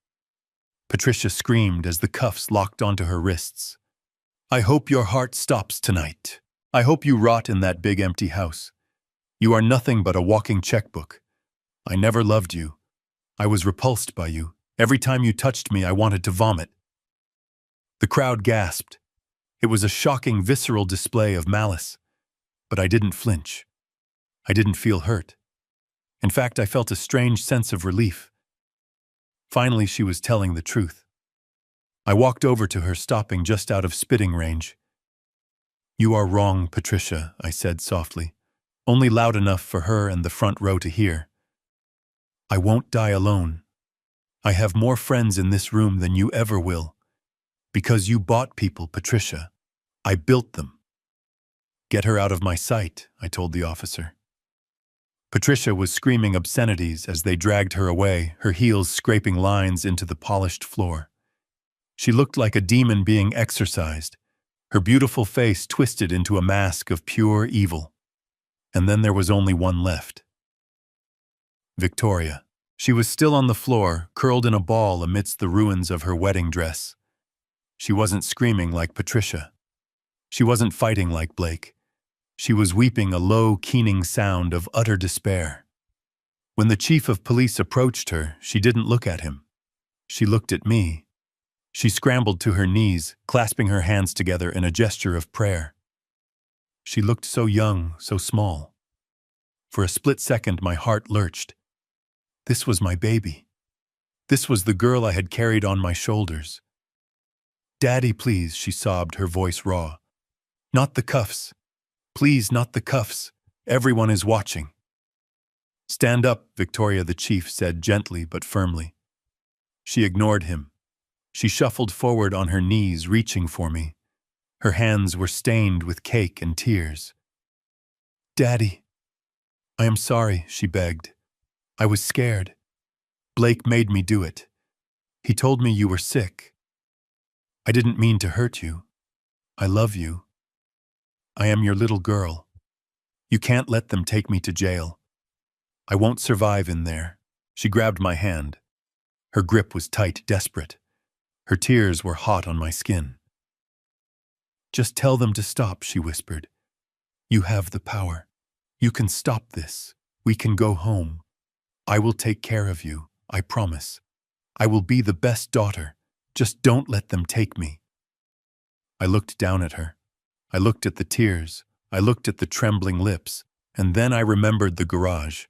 Patricia screamed as the cuffs locked onto her wrists. I hope your heart stops tonight. I hope you rot in that big empty house. You are nothing but a walking checkbook. I never loved you. I was repulsed by you. Every time you touched me, I wanted to vomit." The crowd gasped. It was a shocking, visceral display of malice. But I didn't flinch. I didn't feel hurt. In fact, I felt a strange sense of relief. Finally, she was telling the truth. I walked over to her, stopping just out of spitting range. "You are wrong, Patricia," I said softly, only loud enough for her and the front row to hear. "I won't die alone. I have more friends in this room than you ever will. Because you bought people, Patricia. I built them." "Get her out of my sight," I told the officer. Patricia was screaming obscenities as they dragged her away, her heels scraping lines into the polished floor. She looked like a demon being exorcised, her beautiful face twisted into a mask of pure evil. And then there was only one left. Victoria. She was still on the floor, curled in a ball amidst the ruins of her wedding dress. She wasn't screaming like Patricia. She wasn't fighting like Blake. She was weeping a low, keening sound of utter despair. When the chief of police approached her, she didn't look at him. She looked at me. She scrambled to her knees, clasping her hands together in a gesture of prayer. She looked so young, so small. For a split second, my heart lurched. This was my baby. This was the girl I had carried on my shoulders. "Daddy, please," she sobbed, her voice raw. "Not the cuffs. Please, not the cuffs. Everyone is watching." "Stand up," Victoria the chief said gently but firmly. She ignored him. She shuffled forward on her knees, reaching for me. Her hands were stained with cake and tears. "Daddy." "I am sorry," she begged. "I was scared. Blake made me do it. He told me you were sick. I didn't mean to hurt you. I love you. I am your little girl. You can't let them take me to jail. I won't survive in there." She grabbed my hand. Her grip was tight, desperate. Her tears were hot on my skin. "Just tell them to stop," she whispered. "You have the power. You can stop this. We can go home. I will take care of you, I promise. I will be the best daughter. Just don't let them take me." I looked down at her. I looked at the tears. I looked at the trembling lips. And then I remembered the garage.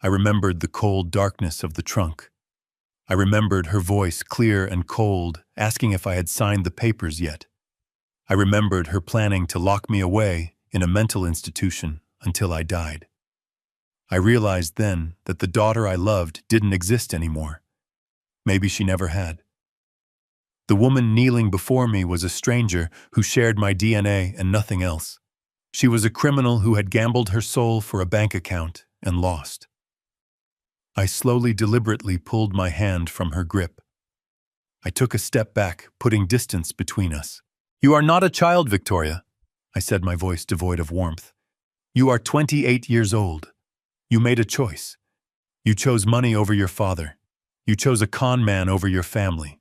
I remembered the cold darkness of the trunk. I remembered her voice, clear and cold, asking if I had signed the papers yet. I remembered her planning to lock me away in a mental institution until I died. I realized then that the daughter I loved didn't exist anymore. Maybe she never had. The woman kneeling before me was a stranger who shared my DNA and nothing else. She was a criminal who had gambled her soul for a bank account and lost. I slowly, deliberately pulled my hand from her grip. I took a step back, putting distance between us. "You are not a child, Victoria," I said, my voice devoid of warmth. "You are 28 years old. You made a choice. You chose money over your father. You chose a con man over your family.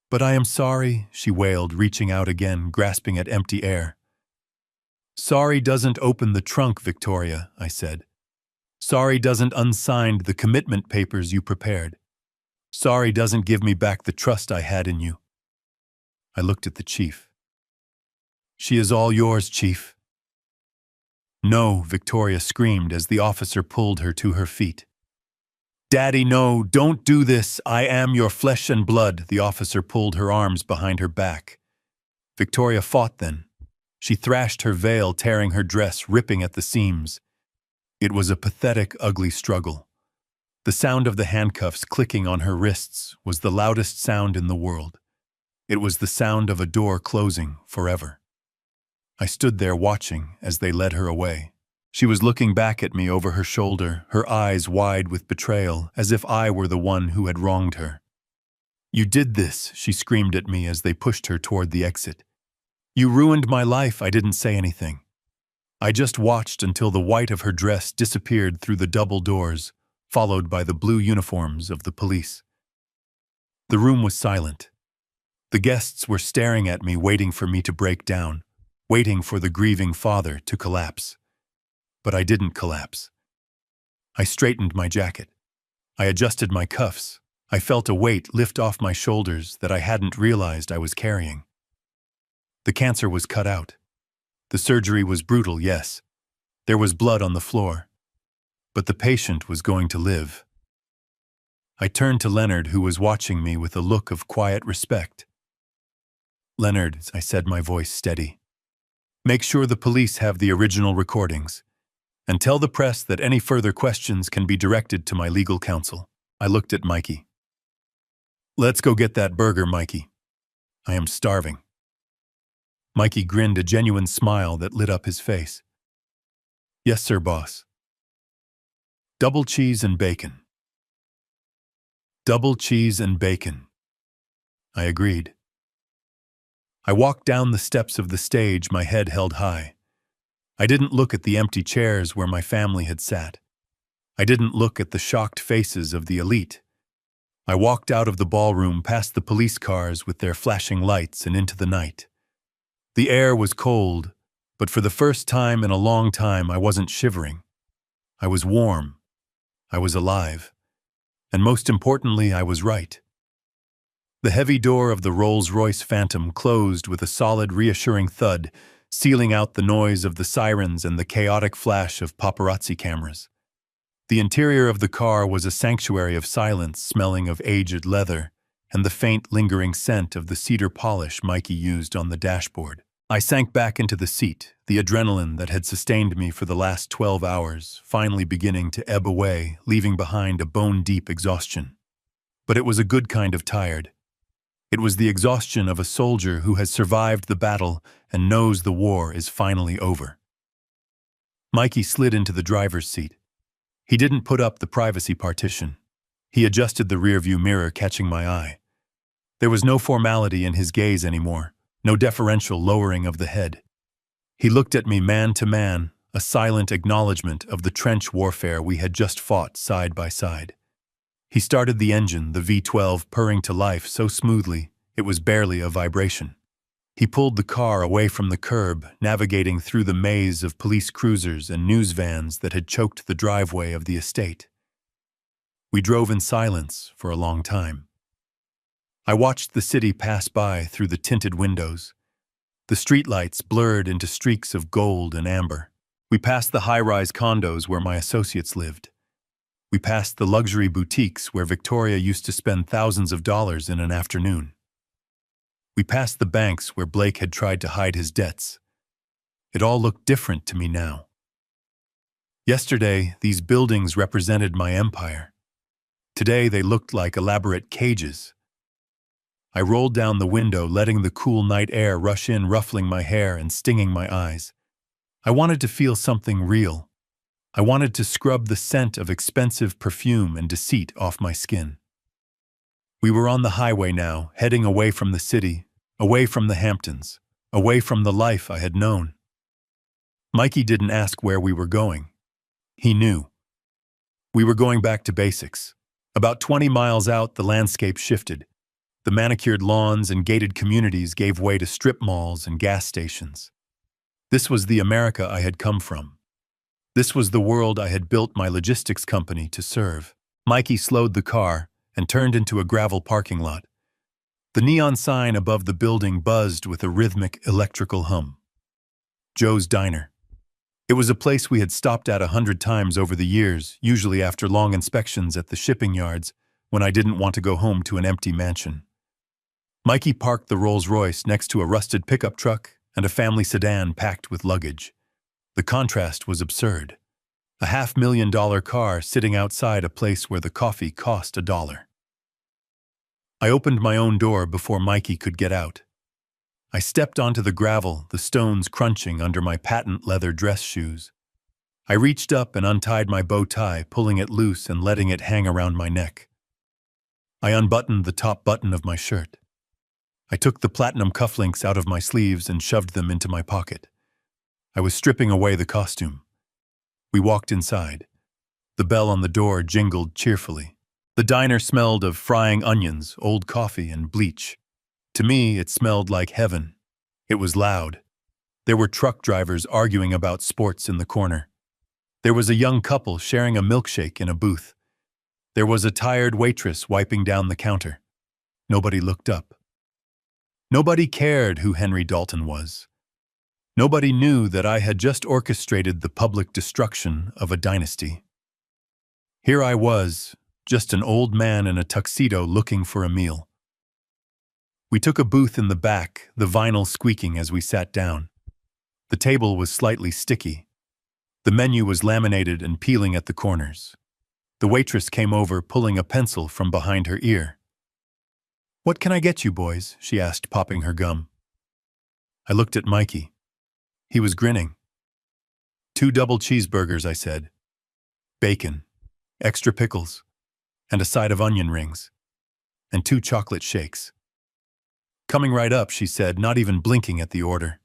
But I am sorry," she wailed, reaching out again, grasping at empty air. "Sorry doesn't open the trunk, Victoria," I said. "Sorry doesn't unsign the commitment papers you prepared. Sorry doesn't give me back the trust I had in you." I looked at the chief. "She is all yours, Chief." "No," Victoria screamed as the officer pulled her to her feet. "Daddy, no, don't do this. I am your flesh and blood." The officer pulled her arms behind her back. Victoria fought then. She thrashed her veil, tearing her dress, ripping at the seams. It was a pathetic, ugly struggle. The sound of the handcuffs clicking on her wrists was the loudest sound in the world. It was the sound of a door closing forever. I stood there watching as they led her away. She was looking back at me over her shoulder, her eyes wide with betrayal, as if I were the one who had wronged her. "You did this," she screamed at me as they pushed her toward the exit. "You ruined my life." I didn't say anything. I just watched until the white of her dress disappeared through the double doors, followed by the blue uniforms of the police. The room was silent. The guests were staring at me, waiting for me to break down, waiting for the grieving father to collapse. But I didn't collapse. I straightened my jacket. I adjusted my cuffs. I felt a weight lift off my shoulders that I hadn't realized I was carrying. The cancer was cut out. The surgery was brutal, yes. There was blood on the floor. But the patient was going to live. I turned to Leonard, who was watching me with a look of quiet respect. "Leonard," I said, my voice steady, "make sure the police have the original recordings, and tell the press that any further questions can be directed to my legal counsel." I looked at Mikey. "Let's go get that burger, Mikey. I am starving." Mikey grinned, a genuine smile that lit up his face. "Yes, sir, boss." "Double cheese and bacon." "Double cheese and bacon." I agreed. I walked down the steps of the stage, my head held high. I didn't look at the empty chairs where my family had sat. I didn't look at the shocked faces of the elite. I walked out of the ballroom, past the police cars with their flashing lights, and into the night. The air was cold, but for the first time in a long time I wasn't shivering. I was warm. I was alive. And most importantly, I was right. The heavy door of the Rolls-Royce Phantom closed with a solid, reassuring thud, sealing out the noise of the sirens and the chaotic flash of paparazzi cameras. The interior of the car was a sanctuary of silence, smelling of aged leather and the faint, lingering scent of the cedar polish Mikey used on the dashboard. I sank back into the seat, the adrenaline that had sustained me for the last 12 hours finally beginning to ebb away, leaving behind a bone-deep exhaustion. But it was a good kind of tired. It was the exhaustion of a soldier who has survived the battle and knows the war is finally over. Mikey slid into the driver's seat. He didn't put up the privacy partition. He adjusted the rearview mirror, catching my eye. There was no formality in his gaze anymore, no deferential lowering of the head. He looked at me man to man, a silent acknowledgement of the trench warfare we had just fought side by side. He started the engine, the V12 purring to life so smoothly it was barely a vibration. He pulled the car away from the curb, navigating through the maze of police cruisers and news vans that had choked the driveway of the estate. We drove in silence for a long time. I watched the city pass by through the tinted windows. The streetlights blurred into streaks of gold and amber. We passed the high-rise condos where my associates lived. We passed the luxury boutiques where Victoria used to spend thousands of dollars in an afternoon. We passed the banks where Blake had tried to hide his debts. It all looked different to me now. Yesterday, these buildings represented my empire. Today, they looked like elaborate cages. I rolled down the window, letting the cool night air rush in, ruffling my hair and stinging my eyes. I wanted to feel something real. I wanted to scrub the scent of expensive perfume and deceit off my skin. We were on the highway now, heading away from the city, away from the Hamptons, away from the life I had known. Mikey didn't ask where we were going. He knew. We were going back to basics. About 20 miles out, the landscape shifted. The manicured lawns and gated communities gave way to strip malls and gas stations. This was the America I had come from. This was the world I had built my logistics company to serve. Mikey slowed the car and turned into a gravel parking lot. The neon sign above the building buzzed with a rhythmic electrical hum. Joe's Diner. It was a place we had stopped at 100 times over the years, usually after long inspections at the shipping yards, when I didn't want to go home to an empty mansion. Mikey parked the Rolls-Royce next to a rusted pickup truck and a family sedan packed with luggage. The contrast was absurd. A $500,000 car sitting outside a place where the coffee cost $1. I opened my own door before Mikey could get out. I stepped onto the gravel, the stones crunching under my patent leather dress shoes. I reached up and untied my bow tie, pulling it loose and letting it hang around my neck. I unbuttoned the top button of my shirt. I took the platinum cufflinks out of my sleeves and shoved them into my pocket. I was stripping away the costume. We walked inside. The bell on the door jingled cheerfully. The diner smelled of frying onions, old coffee, and bleach. To me, it smelled like heaven. It was loud. There were truck drivers arguing about sports in the corner. There was a young couple sharing a milkshake in a booth. There was a tired waitress wiping down the counter. Nobody looked up. Nobody cared who Henry Dalton was. Nobody knew that I had just orchestrated the public destruction of a dynasty. Here I was, just an old man in a tuxedo looking for a meal. We took a booth in the back, the vinyl squeaking as we sat down. The table was slightly sticky. The menu was laminated and peeling at the corners. The waitress came over, pulling a pencil from behind her ear. "What can I get you, boys?" she asked, popping her gum. I looked at Mikey. He was grinning. "2 double cheeseburgers," I said. "Bacon, extra pickles, and a side of onion rings, and 2 chocolate shakes." "Coming right up," she said, not even blinking at the order.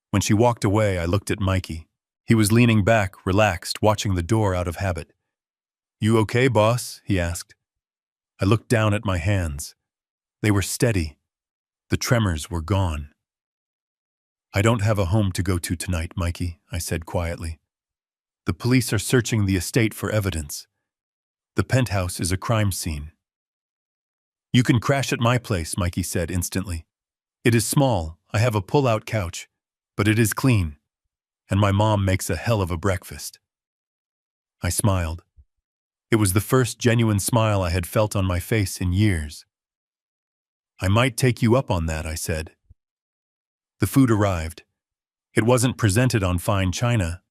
When she walked away, I looked at Mikey. He was leaning back, relaxed, watching the door out of habit. "You okay, boss?" he asked. I looked down at my hands. They were steady. The tremors were gone. "I don't have a home to go to tonight, Mikey," I said quietly. "The police are searching the estate for evidence. The penthouse is a crime scene." "You can crash at my place," Mikey said instantly. "It is small, I have a pull-out couch, but it is clean, and my mom makes a hell of a breakfast." I smiled. It was the first genuine smile I had felt on my face in years. "I might take you up on that," I said. The food arrived. It wasn't presented on fine china.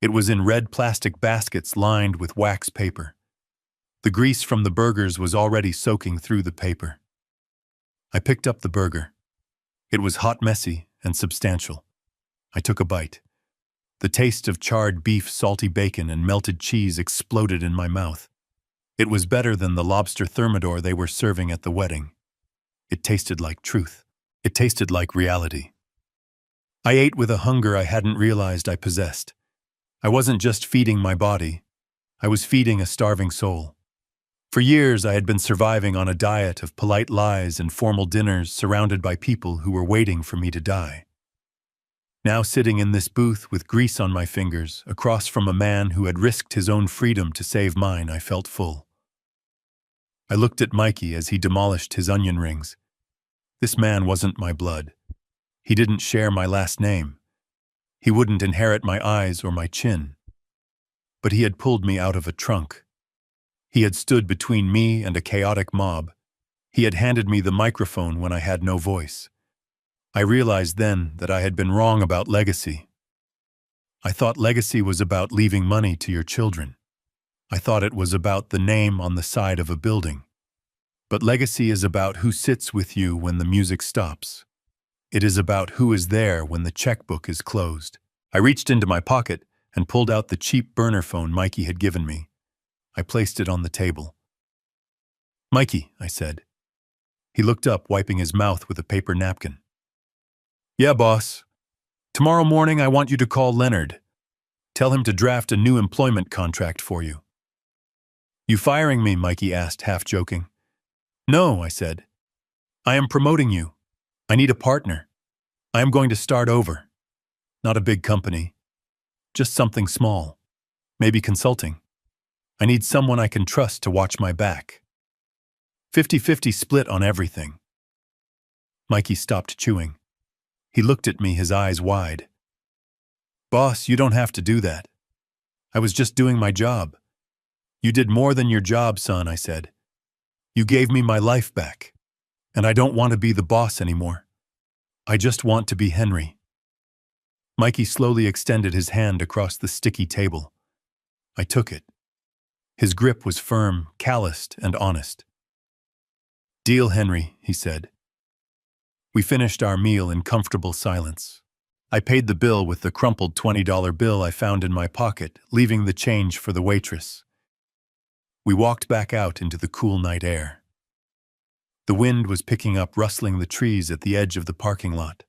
It was in red plastic baskets lined with wax paper. The grease from the burgers was already soaking through the paper. I picked up the burger. It was hot, messy, and substantial. I took a bite. The taste of charred beef, salty bacon, and melted cheese exploded in my mouth. It was better than the lobster thermidor they were serving at the wedding. It tasted like truth. It tasted like reality. I ate with a hunger I hadn't realized I possessed. I wasn't just feeding my body. I was feeding a starving soul. For years, I had been surviving on a diet of polite lies and formal dinners surrounded by people who were waiting for me to die. Now sitting in this booth with grease on my fingers, across from a man who had risked his own freedom to save mine, I felt full. I looked at Mikey as he demolished his onion rings. This man wasn't my blood. He didn't share my last name. He wouldn't inherit my eyes or my chin. But he had pulled me out of a trunk. He had stood between me and a chaotic mob. He had handed me the microphone when I had no voice. I realized then that I had been wrong about legacy. I thought legacy was about leaving money to your children. I thought it was about the name on the side of a building. But legacy is about who sits with you when the music stops. It is about who is there when the checkbook is closed. I reached into my pocket and pulled out the cheap burner phone Mikey had given me. I placed it on the table. "Mikey," I said. He looked up, wiping his mouth with a paper napkin. "Yeah, boss. Tomorrow morning I want you to call Leonard. Tell him to draft a new employment contract for you." "You firing me?" Mikey asked, half joking. "No," I said. "I am promoting you. I need a partner. I am going to start over. Not a big company. Just something small. Maybe consulting. I need someone I can trust to watch my back. 50-50 split on everything." Mikey stopped chewing. He looked at me, his eyes wide. "Boss, you don't have to do that. I was just doing my job." "You did more than your job, son," I said. "You gave me my life back. And I don't want to be the boss anymore. I just want to be Henry." Mikey slowly extended his hand across the sticky table. I took it. His grip was firm, calloused, and honest. "Deal, Henry," he said. We finished our meal in comfortable silence. I paid the bill with the crumpled $20 bill I found in my pocket, leaving the change for the waitress. We walked back out into the cool night air. The wind was picking up, rustling the trees at the edge of the parking lot.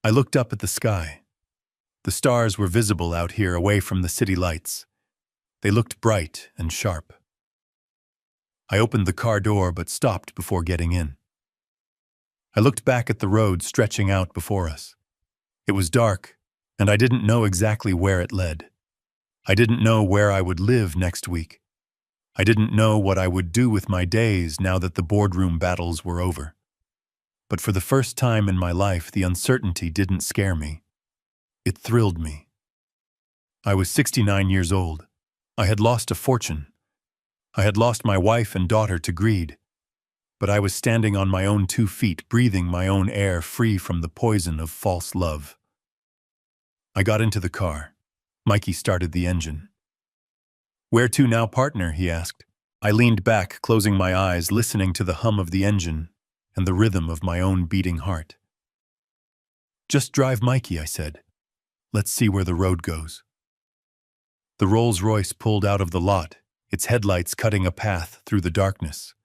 I looked up at the sky. The stars were visible out here away from the city lights. They looked bright and sharp. I opened the car door but stopped before getting in. I looked back at the road stretching out before us. It was dark, and I didn't know exactly where it led. I didn't know where I would live next week. I didn't know what I would do with my days now that the boardroom battles were over. But for the first time in my life, the uncertainty didn't scare me. It thrilled me. I was 69 years old. I had lost a fortune. I had lost my wife and daughter to greed. But I was standing on my own 2 feet, breathing my own air, free from the poison of false love. I got into the car. Mikey started the engine. "Where to now, partner?" he asked. I leaned back, closing my eyes, listening to the hum of the engine and the rhythm of my own beating heart. "Just drive, Mikey," I said. "Let's see where the road goes." The Rolls-Royce pulled out of the lot, its headlights cutting a path through the darkness.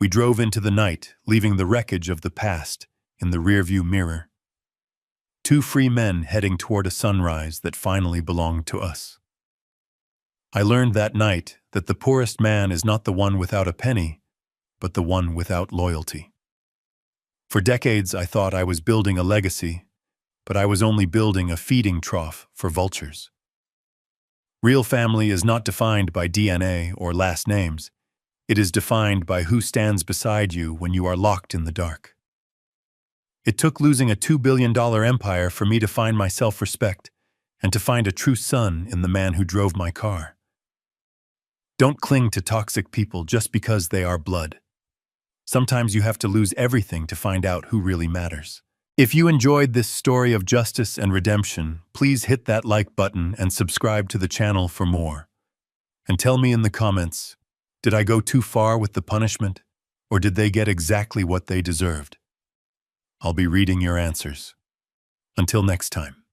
We drove into the night, leaving the wreckage of the past in the rearview mirror. 2 free men heading toward a sunrise that finally belonged to us. I learned that night that the poorest man is not the one without a penny, but the one without loyalty. For decades, I thought I was building a legacy, but I was only building a feeding trough for vultures. Real family is not defined by DNA or last names. It is defined by who stands beside you when you are locked in the dark. It took losing a $2 billion empire for me to find my self-respect and to find a true son in the man who drove my car. Don't cling to toxic people just because they are blood. Sometimes you have to lose everything to find out who really matters. If you enjoyed this story of justice and redemption, please hit that like button and subscribe to the channel for more. And tell me in the comments, did I go too far with the punishment, or did they get exactly what they deserved? I'll be reading your answers. Until next time.